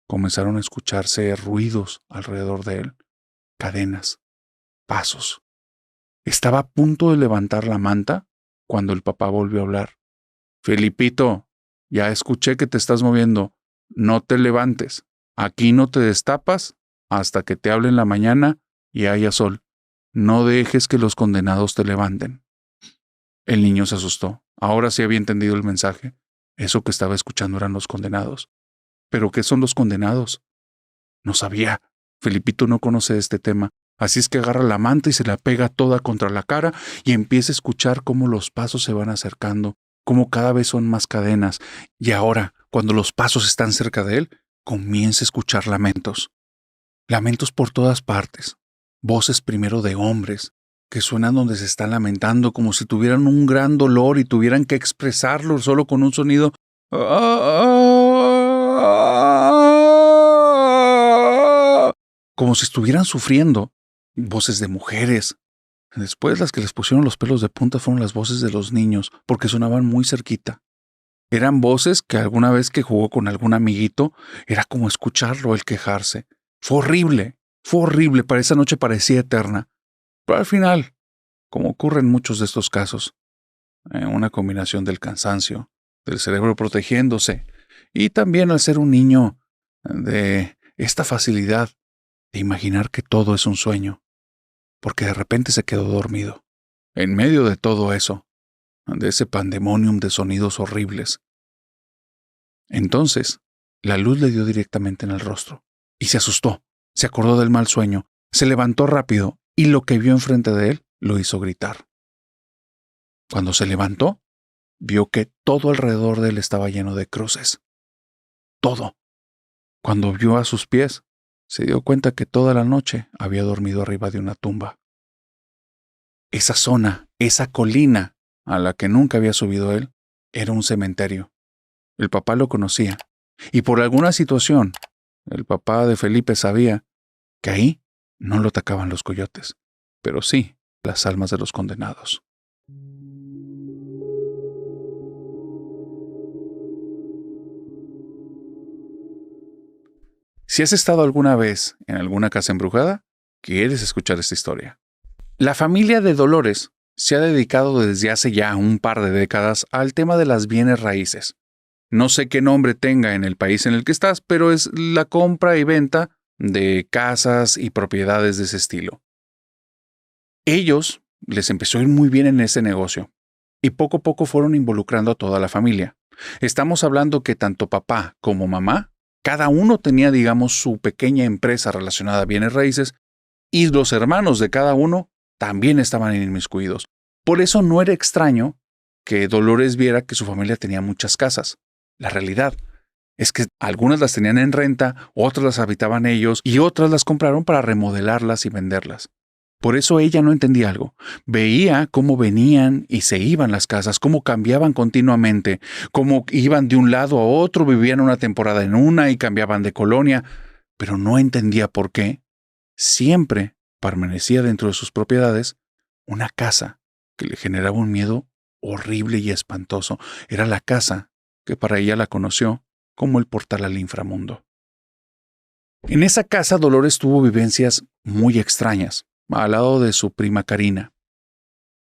comenzaron a escucharse ruidos alrededor de él, cadenas, pasos. Estaba a punto de levantar la manta cuando el papá volvió a hablar. Felipito, ya escuché que te estás moviendo. No te levantes. Aquí no te destapas hasta que te hable en la mañana y haya sol. No dejes que los condenados te levanten. El niño se asustó. Ahora sí había entendido el mensaje. Eso que estaba escuchando eran los condenados. ¿Pero qué son los condenados? No sabía. Felipito no conoce este tema. Así es que agarra la manta y se la pega toda contra la cara y empieza a escuchar cómo los pasos se van acercando cómo cada vez son más cadenas, y ahora, cuando los pasos están cerca de él, comienza a escuchar lamentos. Lamentos por todas partes. Voces primero de hombres, que suenan donde se están lamentando como si tuvieran un gran dolor y tuvieran que expresarlo solo con un sonido. Como si estuvieran sufriendo. Voces de mujeres. Después las que les pusieron los pelos de punta fueron las voces de los niños, porque sonaban muy cerquita. Eran voces que alguna vez que jugó con algún amiguito, era como escucharlo el quejarse. Fue horrible, para esa noche parecía eterna. Pero al final, como ocurre en muchos de estos casos, una combinación del cansancio, del cerebro protegiéndose, y también al ser un niño, de esta facilidad de imaginar que todo es un sueño, porque de repente se quedó dormido. En medio de todo eso, de ese pandemonium de sonidos horribles. Entonces, la luz le dio directamente en el rostro, y se asustó, se acordó del mal sueño, se levantó rápido, y lo que vio enfrente de él lo hizo gritar. Cuando se levantó, vio que todo alrededor de él estaba lleno de cruces. Todo. Cuando vio a sus pies, se dio cuenta que toda la noche había dormido arriba de una tumba. Esa zona, esa colina a la que nunca había subido él, era un cementerio. El papá lo conocía, y por alguna situación, el papá de Felipe sabía que ahí no lo atacaban los coyotes, pero sí las almas de los condenados. Si has estado alguna vez en alguna casa embrujada, quieres escuchar esta historia. La familia de Dolores se ha dedicado desde hace ya un par de décadas al tema de las bienes raíces. No sé qué nombre tenga en el país en el que estás, pero es la compra y venta de casas y propiedades de ese estilo. Ellos les empezó a ir muy bien en ese negocio y poco a poco fueron involucrando a toda la familia. Estamos hablando que tanto papá como mamá, cada uno tenía, digamos, su pequeña empresa relacionada a bienes raíces y los hermanos de cada uno también estaban inmiscuidos. Por eso no era extraño que Dolores viera que su familia tenía muchas casas. La realidad es que algunas las tenían en renta, otras las habitaban ellos y otras las compraron para remodelarlas y venderlas. Por eso ella no entendía algo. Veía cómo venían y se iban las casas, cómo cambiaban continuamente, cómo iban de un lado a otro, vivían una temporada en una y cambiaban de colonia, pero no entendía por qué. Siempre permanecía dentro de sus propiedades una casa que le generaba un miedo horrible y espantoso. Era la casa que para ella la conoció como el portal al inframundo. En esa casa Dolores tuvo vivencias muy extrañas, al lado de su prima Karina.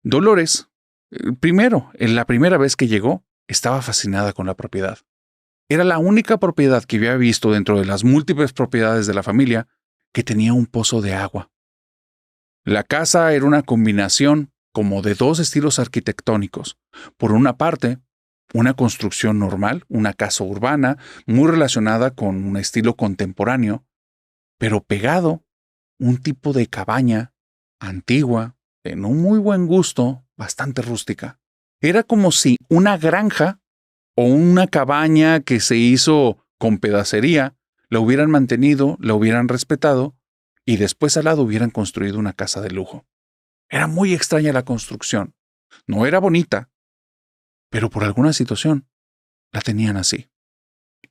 Dolores, en la primera vez que llegó, estaba fascinada con la propiedad. Era la única propiedad que había visto dentro de las múltiples propiedades de la familia que tenía un pozo de agua. La casa era una combinación como de dos estilos arquitectónicos. Por una parte, una construcción normal, una casa urbana, muy relacionada con un estilo contemporáneo, pero pegado, un tipo de cabaña antigua, en un muy buen gusto, bastante rústica. Era como si una granja o una cabaña que se hizo con pedacería la hubieran mantenido, la hubieran respetado y después al lado hubieran construido una casa de lujo. Era muy extraña la construcción. No era bonita, pero por alguna situación la tenían así.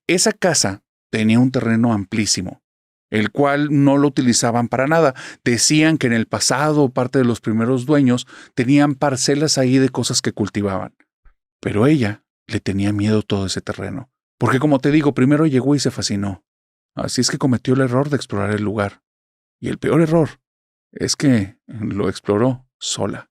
Esa casa tenía un terreno amplísimo, el cual no lo utilizaban para nada. Decían que en el pasado parte de los primeros dueños tenían parcelas ahí de cosas que cultivaban. Pero ella le tenía miedo a todo ese terreno, porque como te digo, primero llegó y se fascinó. Así es que cometió el error de explorar el lugar. Y el peor error es que lo exploró sola.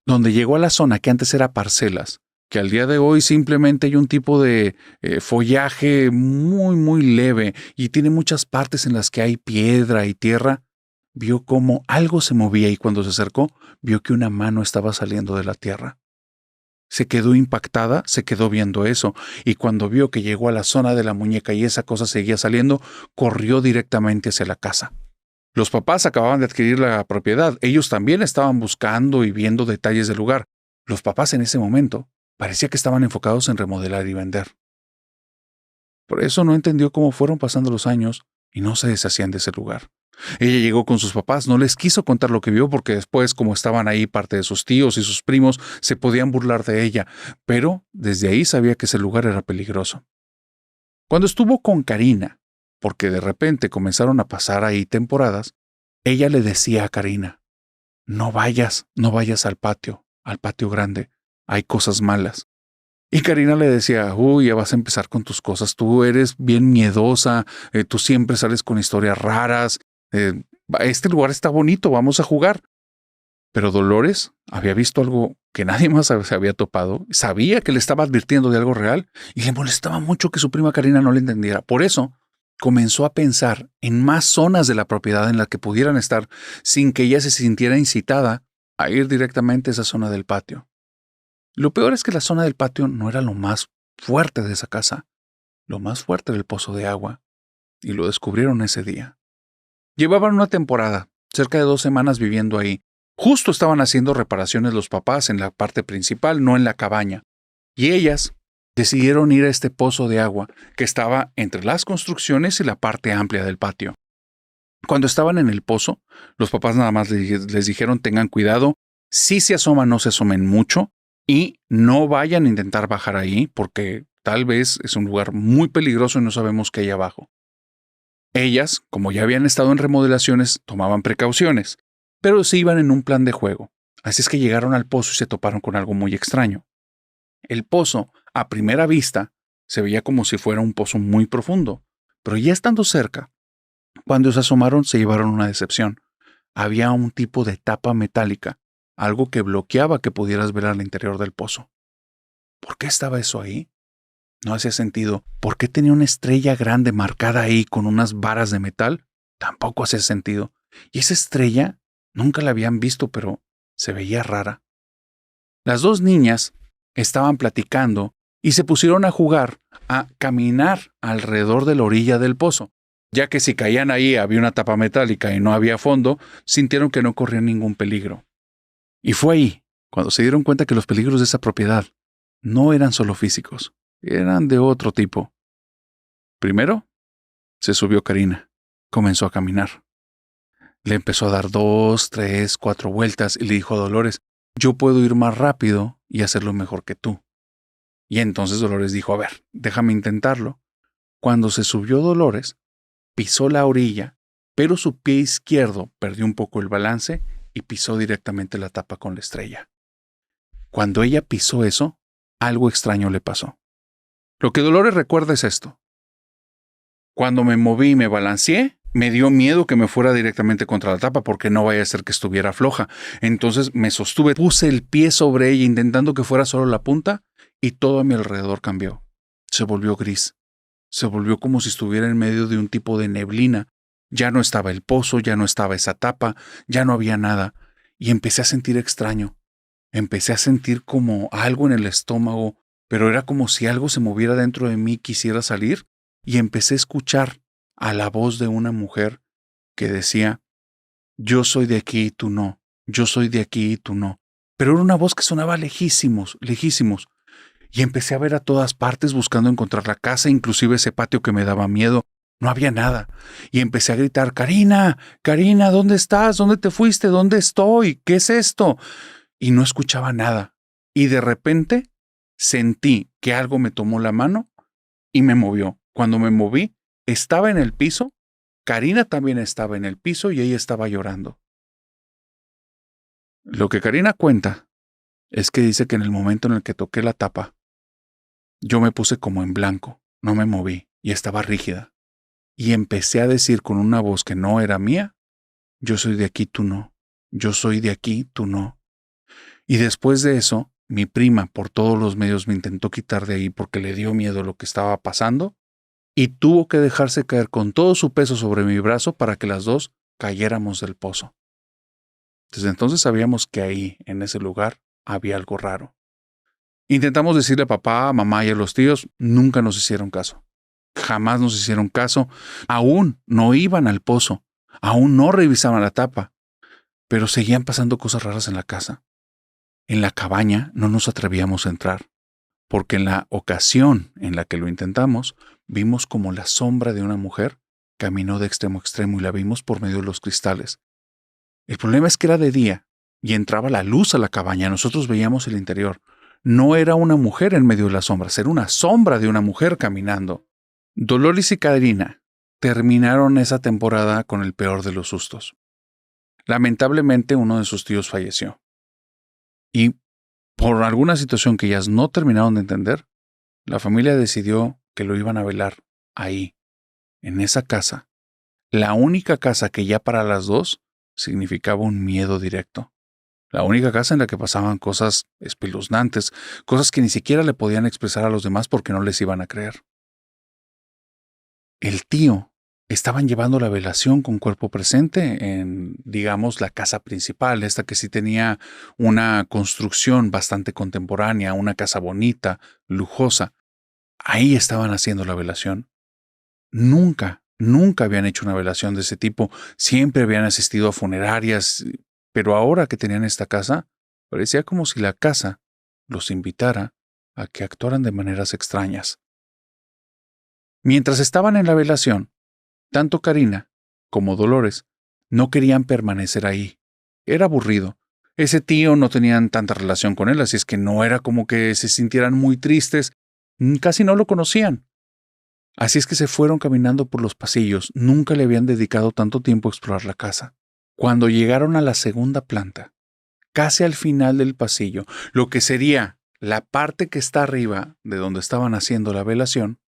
Donde llegó a la zona que antes era parcelas, que al día de hoy simplemente hay un tipo de follaje muy, muy leve y tiene muchas partes en las que hay piedra y tierra, vio cómo algo se movía y cuando se acercó, vio que una mano estaba saliendo de la tierra. Se quedó impactada, se quedó viendo eso, y cuando vio que llegó a la zona de la muñeca y esa cosa seguía saliendo, corrió directamente hacia la casa. Los papás acababan de adquirir la propiedad. Ellos también estaban buscando y viendo detalles del lugar. Los papás en ese momento Parecía que estaban enfocados en remodelar y vender. Por eso no entendió cómo fueron pasando los años y no se deshacían de ese lugar. Ella llegó con sus papás, no les quiso contar lo que vio porque después, como estaban ahí parte de sus tíos y sus primos, se podían burlar de ella, pero desde ahí sabía que ese lugar era peligroso. Cuando estuvo con Karina, porque de repente comenzaron a pasar ahí temporadas, ella le decía a Karina, no vayas al patio grande, hay cosas malas. Y Karina le decía, uy, ya vas a empezar con tus cosas, tú eres bien miedosa, tú siempre sales con historias raras, este lugar está bonito, vamos a jugar. Pero Dolores había visto algo que nadie más se había topado, sabía que le estaba advirtiendo de algo real y le molestaba mucho que su prima Karina no le entendiera. Por eso comenzó a pensar en más zonas de la propiedad en las que pudieran estar sin que ella se sintiera incitada a ir directamente a esa zona del patio. Lo peor es que la zona del patio no era lo más fuerte de esa casa. Lo más fuerte era el pozo de agua. Y lo descubrieron ese día. Llevaban una temporada, cerca de 2 semanas viviendo ahí. Justo estaban haciendo reparaciones los papás en la parte principal, no en la cabaña. Y ellas decidieron ir a este pozo de agua que estaba entre las construcciones y la parte amplia del patio. Cuando estaban en el pozo, los papás nada más les dijeron tengan cuidado, si se asoman no se asomen mucho y no vayan a intentar bajar ahí porque tal vez es un lugar muy peligroso y no sabemos qué hay abajo. Ellas, como ya habían estado en remodelaciones, tomaban precauciones, pero se iban en un plan de juego. Así es que llegaron al pozo y se toparon con algo muy extraño. El pozo, a primera vista, se veía como si fuera un pozo muy profundo, pero ya estando cerca, cuando se asomaron se llevaron una decepción. Había un tipo de tapa metálica, algo que bloqueaba que pudieras ver al interior del pozo. ¿Por qué estaba eso ahí? No hacía sentido. ¿Por qué tenía una estrella grande marcada ahí con unas varas de metal? Tampoco hacía sentido. Y esa estrella nunca la habían visto, pero se veía rara. Las 2 niñas estaban platicando y se pusieron a jugar, a caminar alrededor de la orilla del pozo. Ya que si caían ahí había una tapa metálica y no había fondo, sintieron que no corrían ningún peligro. Y fue ahí cuando se dieron cuenta que los peligros de esa propiedad no eran solo físicos, eran de otro tipo. Primero, se subió Karina, comenzó a caminar. Le empezó a dar 2, 3, 4 vueltas y le dijo a Dolores, yo puedo ir más rápido y hacerlo mejor que tú. Y entonces Dolores dijo, a ver, déjame intentarlo. Cuando se subió Dolores, pisó la orilla, pero su pie izquierdo perdió un poco el balance y pisó directamente la tapa con la estrella. Cuando ella pisó eso, algo extraño le pasó. Lo que Dolores recuerda es esto. Cuando me moví y me balanceé, me dio miedo que me fuera directamente contra la tapa porque no vaya a ser que estuviera floja. Entonces me sostuve, puse el pie sobre ella intentando que fuera solo la punta y todo a mi alrededor cambió. Se volvió gris. Se volvió como si estuviera en medio de un tipo de neblina. Ya no estaba el pozo, ya no estaba esa tapa, ya no había nada. Y empecé a sentir extraño. Empecé a sentir como algo en el estómago, pero era como si algo se moviera dentro de mí y quisiera salir. Y empecé a escuchar a la voz de una mujer que decía, yo soy de aquí y tú no, yo soy de aquí y tú no. Pero era una voz que sonaba lejísimos, lejísimos. Y empecé a ver a todas partes buscando encontrar la casa, inclusive ese patio que me daba miedo. No había nada. Y empecé a gritar, Karina, Karina, ¿dónde estás? ¿Dónde te fuiste? ¿Dónde estoy? ¿Qué es esto? Y no escuchaba nada. Y de repente sentí que algo me tomó la mano y me movió. Cuando me moví, estaba en el piso, Karina también estaba en el piso y ella estaba llorando. Lo que Karina cuenta es que dice que en el momento en el que toqué la tapa, yo me puse como en blanco, no me moví y estaba rígida. Y empecé a decir con una voz que no era mía, yo soy de aquí, tú no. Yo soy de aquí, tú no. Y después de eso, mi prima por todos los medios me intentó quitar de ahí porque le dio miedo lo que estaba pasando y tuvo que dejarse caer con todo su peso sobre mi brazo para que las 2 cayéramos del pozo. Desde entonces sabíamos que ahí, en ese lugar, había algo raro. Intentamos decirle a papá, a mamá y a los tíos, nunca nos hicieron caso. Jamás nos hicieron caso. Aún no iban al pozo. Aún no revisaban la tapa. Pero seguían pasando cosas raras en la casa. En la cabaña no nos atrevíamos a entrar. porque en la ocasión en la que lo intentamos, vimos como la sombra de una mujer caminó de extremo a extremo y la vimos por medio de los cristales. El problema es que era de día y entraba la luz a la cabaña. Nosotros veíamos el interior. No era una mujer en medio de las sombras, era una sombra de una mujer caminando. Dolores y Karina terminaron esa temporada con el peor de los sustos. Lamentablemente, uno de sus tíos falleció. Y por alguna situación que ellas no terminaron de entender, la familia decidió que lo iban a velar ahí, en esa casa. La única casa que ya para las dos significaba un miedo directo. La única casa en la que pasaban cosas espeluznantes, cosas que ni siquiera le podían expresar a los demás porque no les iban a creer. El tío estaban llevando la velación con cuerpo presente en, digamos, la casa principal, esta que sí tenía una construcción bastante contemporánea, una casa bonita, lujosa. Ahí estaban haciendo la velación. Nunca habían hecho una velación de ese tipo. Siempre habían asistido a funerarias, pero ahora que tenían esta casa, parecía como si la casa los invitara a que actuaran de maneras extrañas. Mientras estaban en la velación, tanto Karina como Dolores no querían permanecer ahí. Era aburrido. Ese tío no tenían tanta relación con él, así es que no era como que se sintieran muy tristes. Casi no lo conocían. Así es que se fueron caminando por los pasillos. Nunca le habían dedicado tanto tiempo a explorar la casa. Cuando llegaron a la segunda planta, casi al final del pasillo, lo que sería la parte que está arriba de donde estaban haciendo la velación,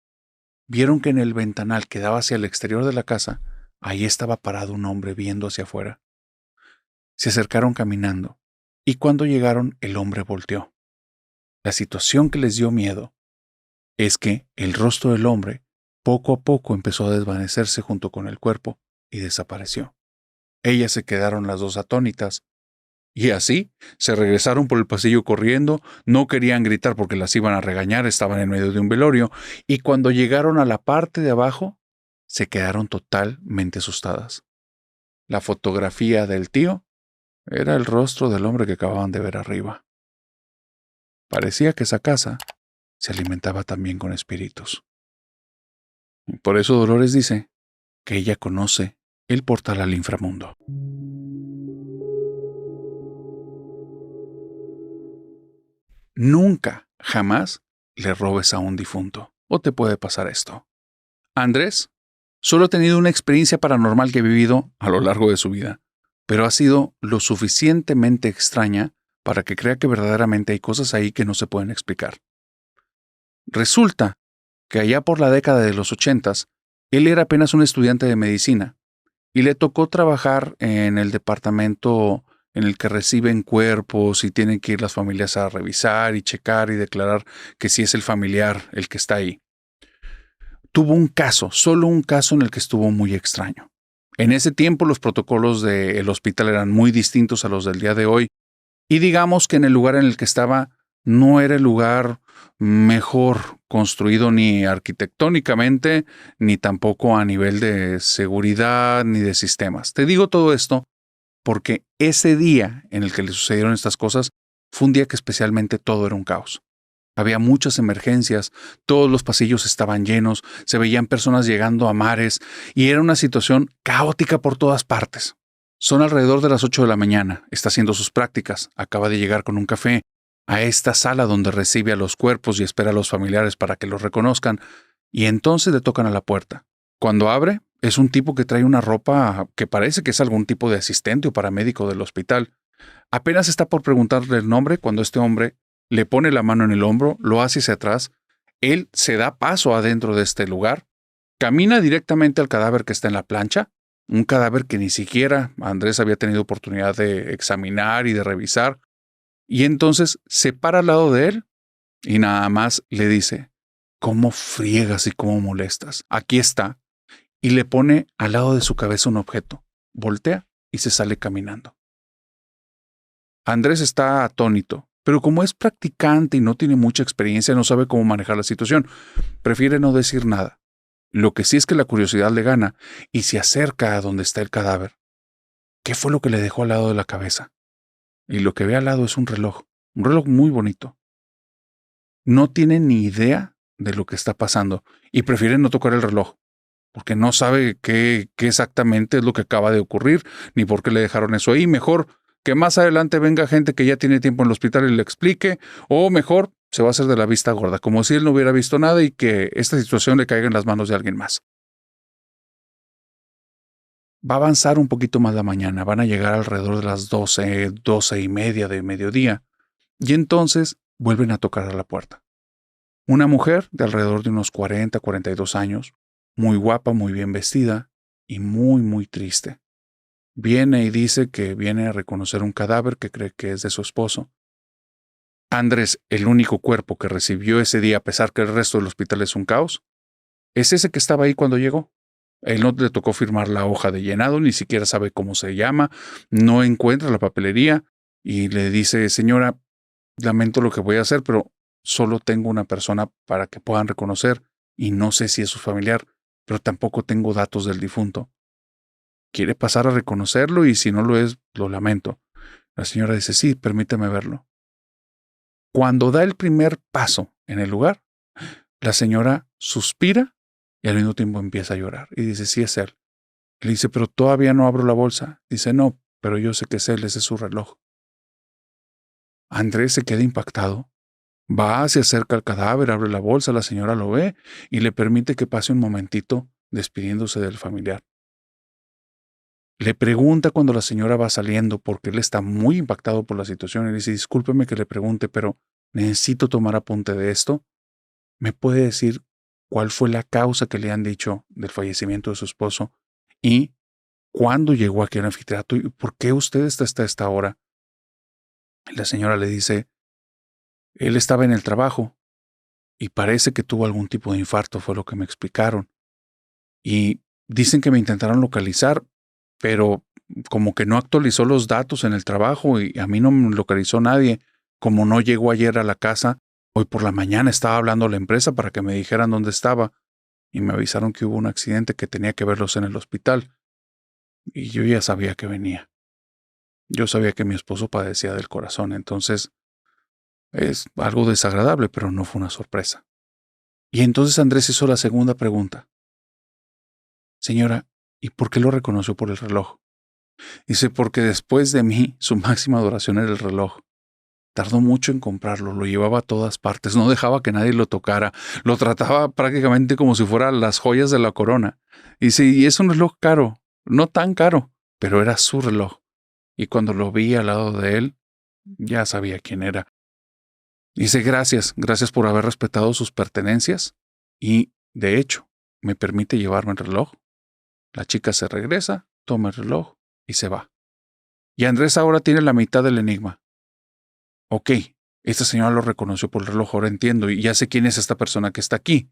vieron que en el ventanal que daba hacia el exterior de la casa, ahí estaba parado un hombre viendo hacia afuera. Se acercaron caminando, y cuando llegaron el hombre volteó. La situación que les dio miedo es que el rostro del hombre poco a poco empezó a desvanecerse junto con el cuerpo y desapareció. Ellas se quedaron las dos atónitas, y así se regresaron por el pasillo corriendo. No querían gritar porque las iban a regañar, estaban en medio de un velorio, y cuando llegaron a la parte de abajo, se quedaron totalmente asustadas. La fotografía del tío era el rostro del hombre que acababan de ver arriba. Parecía que esa casa se alimentaba también con espíritus. Y por eso Dolores dice que ella conoce el portal al inframundo. Nunca, jamás le robes a un difunto, o te puede pasar esto. Andrés solo ha tenido una experiencia paranormal que ha vivido a lo largo de su vida, pero ha sido lo suficientemente extraña para que crea que verdaderamente hay cosas ahí que no se pueden explicar. Resulta que allá por la década de los 80, él era apenas un estudiante de medicina y le tocó trabajar en el departamento en el que reciben cuerpos y tienen que ir las familias a revisar y checar y declarar que sí es el familiar el que está ahí. Tuvo un caso, solo un caso en el que estuvo muy extraño. En ese tiempo los protocolos del hospital eran muy distintos a los del día de hoy y digamos que en el lugar en el que estaba no era el lugar mejor construido ni arquitectónicamente, ni tampoco a nivel de seguridad ni de sistemas. Te digo todo esto porque ese día en el que le sucedieron estas cosas fue un día que especialmente todo era un caos. Había muchas emergencias, todos los pasillos estaban llenos, se veían personas llegando a mares y era una situación caótica por todas partes. Son alrededor de las 8 de la mañana, está haciendo sus prácticas, acaba de llegar con un café a esta sala donde recibe a los cuerpos y espera a los familiares para que los reconozcan, y entonces le tocan a la puerta. Cuando abre, es un tipo que trae una ropa que parece que es algún tipo de asistente o paramédico del hospital. Apenas está por preguntarle el nombre cuando este hombre le pone la mano en el hombro, lo hace hacia atrás, él se da paso adentro de este lugar, camina directamente al cadáver que está en la plancha, un cadáver que ni siquiera Andrés había tenido oportunidad de examinar y de revisar, y entonces se para al lado de él y nada más le dice, ¿cómo friegas y cómo molestas? Aquí está. Y le pone al lado de su cabeza un objeto, voltea y se sale caminando. Andrés está atónito, pero como es practicante y no tiene mucha experiencia, no sabe cómo manejar la situación. Prefiere no decir nada. Lo que sí es que la curiosidad le gana y se acerca a donde está el cadáver. ¿Qué fue lo que le dejó al lado de la cabeza? Y lo que ve al lado es un reloj muy bonito. No tiene ni idea de lo que está pasando y prefiere no tocar el reloj, porque no sabe qué exactamente es lo que acaba de ocurrir, ni por qué le dejaron eso ahí. Mejor que más adelante venga gente que ya tiene tiempo en el hospital y le explique, o mejor se va a hacer de la vista gorda, como si él no hubiera visto nada y que esta situación le caiga en las manos de alguien más. Va a avanzar un poquito más la mañana, van a llegar alrededor de las 12, 12:30 de mediodía, y entonces vuelven a tocar a la puerta. Una mujer de alrededor de unos 40, 42 años, muy guapa, muy bien vestida y muy, muy triste. Viene y dice que viene a reconocer un cadáver que cree que es de su esposo. Andrés, el único cuerpo que recibió ese día, a pesar que el resto del hospital es un caos, es ese que estaba ahí cuando llegó. Él no le tocó firmar la hoja de llenado, ni siquiera sabe cómo se llama, no encuentra la papelería y le dice, señora, lamento lo que voy a hacer, pero solo tengo una persona para que puedan reconocer y no sé si es su familiar, pero tampoco tengo datos del difunto. ¿Quiere pasar a reconocerlo? Y si no lo es, lo lamento. La señora dice, sí, permíteme verlo. Cuando da el primer paso en el lugar, la señora suspira y al mismo tiempo empieza a llorar. Y dice, sí es él. Le dice, pero todavía no abro la bolsa. Dice, no, pero yo sé que es él, ese es su reloj. Andrés se queda impactado. Va, se acerca al cadáver, abre la bolsa, la señora lo ve y le permite que pase un momentito despidiéndose del familiar. Le pregunta cuando la señora va saliendo porque él está muy impactado por la situación y le dice, discúlpeme que le pregunte, pero necesito tomar apunte de esto. ¿Me puede decir cuál fue la causa que le han dicho del fallecimiento de su esposo? ¿Y cuándo llegó aquí al anfiteatro? ¿Y por qué usted está hasta esta hora? La señora le dice, él estaba en el trabajo y parece que tuvo algún tipo de infarto, fue lo que me explicaron. Y dicen que me intentaron localizar, pero como que no actualizó los datos en el trabajo y a mí no me localizó nadie. Como no llegó ayer a la casa, hoy por la mañana estaba hablando a la empresa para que me dijeran dónde estaba y me avisaron que hubo un accidente que tenía que verlos en el hospital. Y yo ya sabía que venía. Yo sabía que mi esposo padecía del corazón, entonces es algo desagradable, pero no fue una sorpresa. Y entonces Andrés hizo la segunda pregunta. Señora, ¿y por qué lo reconoció por el reloj? Dice, porque después de mí, su máxima adoración era el reloj. Tardó mucho en comprarlo, lo llevaba a todas partes, no dejaba que nadie lo tocara, lo trataba prácticamente como si fueran las joyas de la corona. Dice, y es un reloj caro, no tan caro, pero era su reloj. Y cuando lo vi al lado de él, ya sabía quién era. Dice, gracias por haber respetado sus pertenencias y, de hecho, me permite llevarme el reloj. La chica se regresa, toma el reloj y se va. Y Andrés ahora tiene la mitad del enigma. Ok, esta señora lo reconoció por el reloj, ahora entiendo, y ya sé quién es esta persona que está aquí.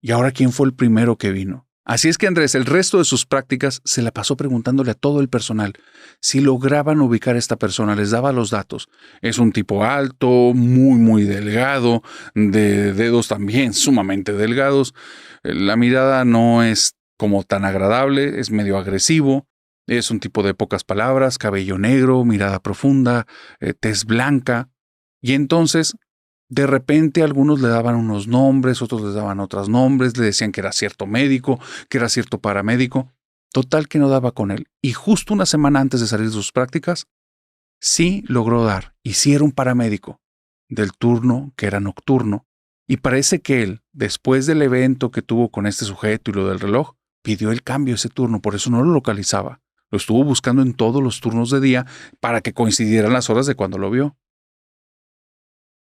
¿Y ahora quién fue el primero que vino? Así es que Andrés, el resto de sus prácticas se la pasó preguntándole a todo el personal si lograban ubicar a esta persona, les daba los datos. Es un tipo alto, muy, muy delgado, de dedos también sumamente delgados. La mirada no es como tan agradable, es medio agresivo. Es un tipo de pocas palabras, cabello negro, mirada profunda, tez blanca. Y entonces de repente algunos le daban unos nombres, otros les daban otros nombres, le decían que era cierto médico, que era cierto paramédico. Total que no daba con él. Y justo una semana antes de salir de sus prácticas, sí logró dar, y sí era un paramédico, del turno que era nocturno. Y parece que él, después del evento que tuvo con este sujeto y lo del reloj, pidió el cambio ese turno, por eso no lo localizaba. Lo estuvo buscando en todos los turnos de día para que coincidieran las horas de cuando lo vio.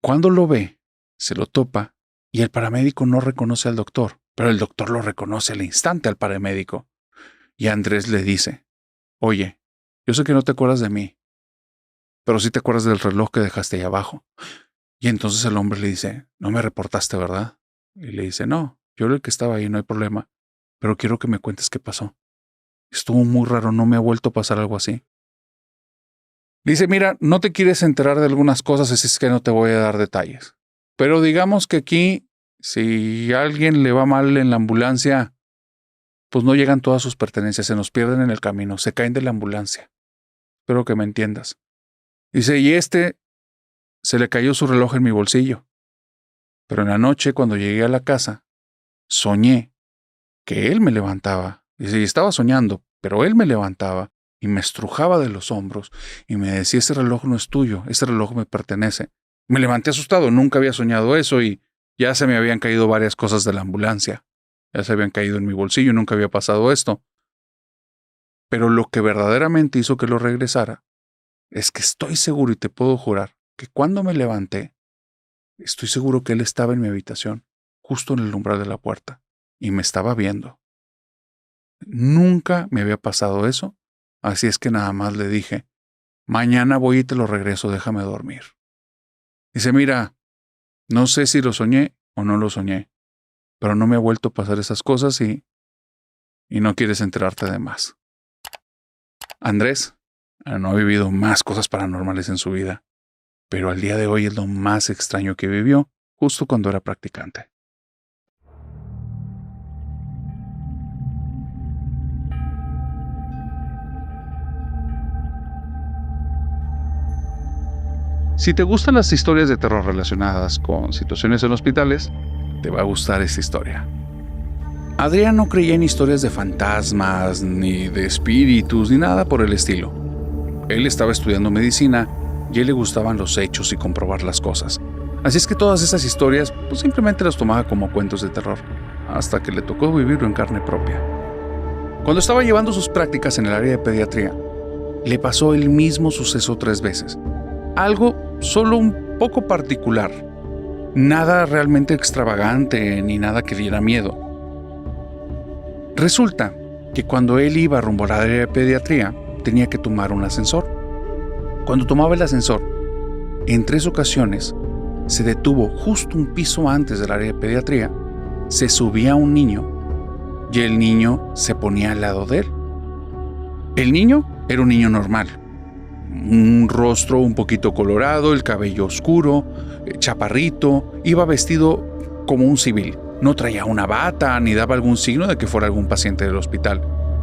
Cuando lo ve, se lo topa y el paramédico no reconoce al doctor, pero el doctor lo reconoce al instante al paramédico. Y Andrés le dice, oye, yo sé que no te acuerdas de mí, pero sí te acuerdas del reloj que dejaste ahí abajo. Y entonces el hombre le dice, no me reportaste, ¿verdad? Y le dice, no, yo era el que estaba ahí, no hay problema, pero quiero que me cuentes qué pasó. Estuvo muy raro, no me ha vuelto a pasar algo así. Dice, mira, no te quieres enterar de algunas cosas, así es que no te voy a dar detalles. Pero digamos que aquí, si a alguien le va mal en la ambulancia, pues no llegan todas sus pertenencias, se nos pierden en el camino, se caen de la ambulancia. Espero que me entiendas. Dice, y se le cayó su reloj en mi bolsillo. Pero en la noche, cuando llegué a la casa, soñé que él me levantaba. Y estaba soñando, pero él me levantaba y me estrujaba de los hombros y me decía, ese reloj no es tuyo, ese reloj me pertenece. Me levanté asustado, nunca había soñado eso y ya se me habían caído varias cosas de la ambulancia. Ya se habían caído en mi bolsillo, nunca había pasado esto. Pero lo que verdaderamente hizo que lo regresara es que estoy seguro y te puedo jurar que cuando me levanté, estoy seguro que él estaba en mi habitación, justo en el umbral de la puerta, y me estaba viendo. Nunca me había pasado eso, así es que nada más le dije, mañana voy y te lo regreso, déjame dormir. Dice, mira, no sé si lo soñé o no lo soñé, pero no me ha vuelto a pasar esas cosas y no quieres enterarte de más. Andrés no ha vivido más cosas paranormales en su vida, pero al día de hoy es lo más extraño que vivió justo cuando era practicante. Si te gustan las historias de terror relacionadas con situaciones en hospitales, te va a gustar esta historia. Adrián no creía en historias de fantasmas, ni de espíritus, ni nada por el estilo. Él estaba estudiando medicina y a él le gustaban los hechos y comprobar las cosas. Así es que todas esas historias pues, simplemente las tomaba como cuentos de terror, hasta que le tocó vivirlo en carne propia. Cuando estaba llevando sus prácticas en el área de pediatría, le pasó el mismo suceso 3 veces. Algo solo un poco particular. Nada realmente extravagante ni nada que diera miedo. Resulta que cuando él iba rumbo al área de pediatría, tenía que tomar un ascensor. Cuando tomaba el ascensor, en 3 ocasiones, se detuvo justo un piso antes del área de pediatría, se subía un niño y el niño se ponía al lado de él. El niño era un niño normal. Un rostro un poquito colorado, el cabello oscuro, chaparrito, iba vestido como un civil. No traía una bata ni daba algún signo de que fuera algún paciente del hospital.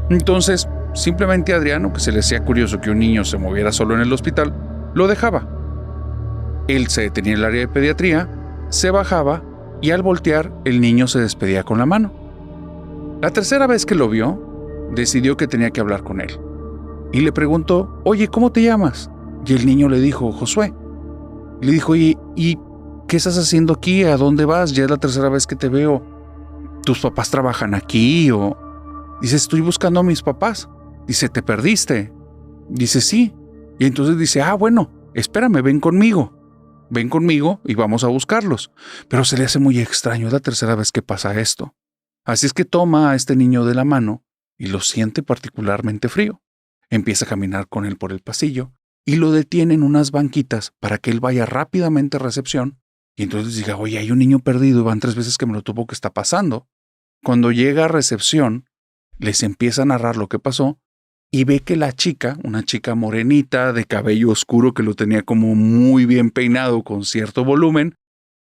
Entonces, simplemente Adriano, que se le hacía curioso que un niño se moviera solo en el hospital, lo dejaba. Él se detenía en el área de pediatría, se bajaba y al voltear el niño se despedía con la mano. La tercera vez que lo vio, decidió que tenía que hablar con él. Y le preguntó, oye, ¿cómo te llamas? Y el niño le dijo, Josué. Le dijo, ¿y qué estás haciendo aquí? ¿A dónde vas? Ya es la tercera vez que te veo. ¿Tus papás trabajan aquí? O dice, estoy buscando a mis papás. Dice, ¿te perdiste? Dice, sí. Y entonces dice, bueno, espérame, ven conmigo. Ven conmigo y vamos a buscarlos. Pero se le hace muy extraño, es la tercera vez que pasa esto. Así es que toma a este niño de la mano y lo siente particularmente frío. Empieza a caminar con él por el pasillo y lo detiene en unas banquitas para que él vaya rápidamente a recepción y entonces diga, oye, hay un niño perdido y van 3 veces que me lo topo, ¿qué está pasando? Cuando llega a recepción, les empieza a narrar lo que pasó y ve que la chica, una chica morenita de cabello oscuro que lo tenía como muy bien peinado con cierto volumen,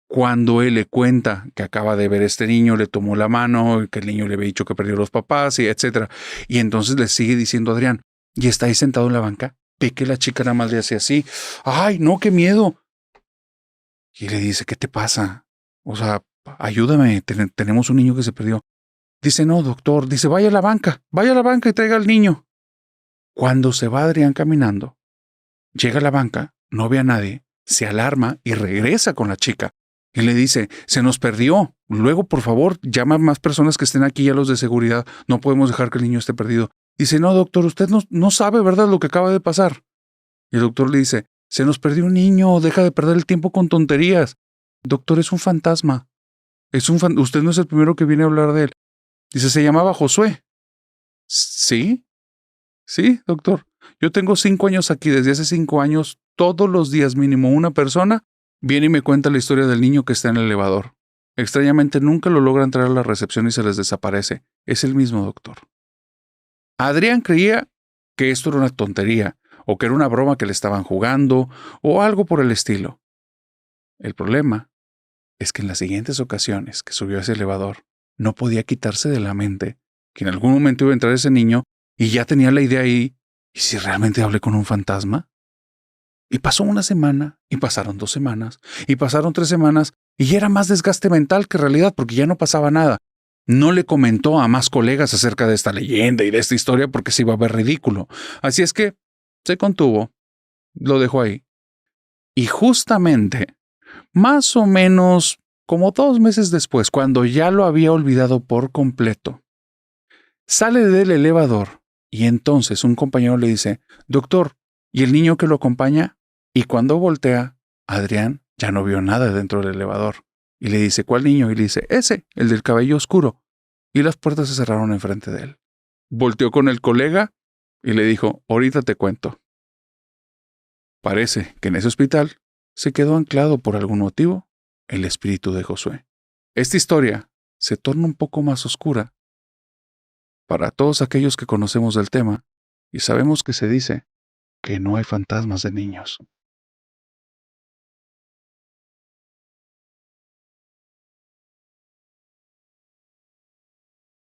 cuando él le cuenta que acaba de ver a este niño, le tomó la mano, que el niño le había dicho que perdió a los papás, y etc. Y entonces le sigue diciendo a Adrián, y está ahí sentado en la banca, ve que la chica nada más le hace así, ¡ay, no, qué miedo! Y le dice, ¿qué te pasa? O sea, ayúdame, tenemos un niño que se perdió. Dice, no, doctor, dice, vaya a la banca y traiga al niño. Cuando se va Adrián caminando, llega a la banca, no ve a nadie, se alarma y regresa con la chica. Y le dice, se nos perdió. Luego, por favor, llama a más personas que estén aquí, a los de seguridad. No podemos dejar que el niño esté perdido. Dice, no, doctor, usted no sabe, ¿verdad?, lo que acaba de pasar. Y el doctor le dice, se nos perdió un niño, deja de perder el tiempo con tonterías. Doctor, es un fantasma. Usted no es el primero que viene a hablar de él. Dice, se llamaba Josué. ¿Sí? Sí, doctor. Yo tengo 5 años aquí. Desde hace 5 años, todos los días mínimo una persona viene y me cuenta la historia del niño que está en el elevador. Extrañamente nunca lo logra entrar a la recepción y se les desaparece. Es el mismo doctor. Adrián creía que esto era una tontería, o que era una broma que le estaban jugando, o algo por el estilo. El problema es que en las siguientes ocasiones que subió a ese elevador, no podía quitarse de la mente que en algún momento iba a entrar ese niño y ya tenía la idea ahí, ¿y si realmente hablé con un fantasma? Y pasó una semana, y pasaron 2 semanas, y pasaron 3 semanas, Y era más desgaste mental que realidad porque ya no pasaba nada. No le comentó a más colegas acerca de esta leyenda y de esta historia porque se iba a ver ridículo. Así es que se contuvo, lo dejó ahí. Y justamente, más o menos como 2 meses después, cuando ya lo había olvidado por completo, sale del elevador y entonces un compañero le dice, doctor, ¿y el niño que lo acompaña? Y cuando voltea, Adrián ya no vio nada dentro del elevador. Y le dice, ¿cuál niño? Y le dice, ese, el del cabello oscuro. Y las puertas se cerraron enfrente de él. Volteó con el colega y le dijo, ahorita te cuento. Parece que en ese hospital se quedó anclado por algún motivo el espíritu de Josué. Esta historia se torna un poco más oscura para todos aquellos que conocemos del tema y sabemos que se dice que no hay fantasmas de niños.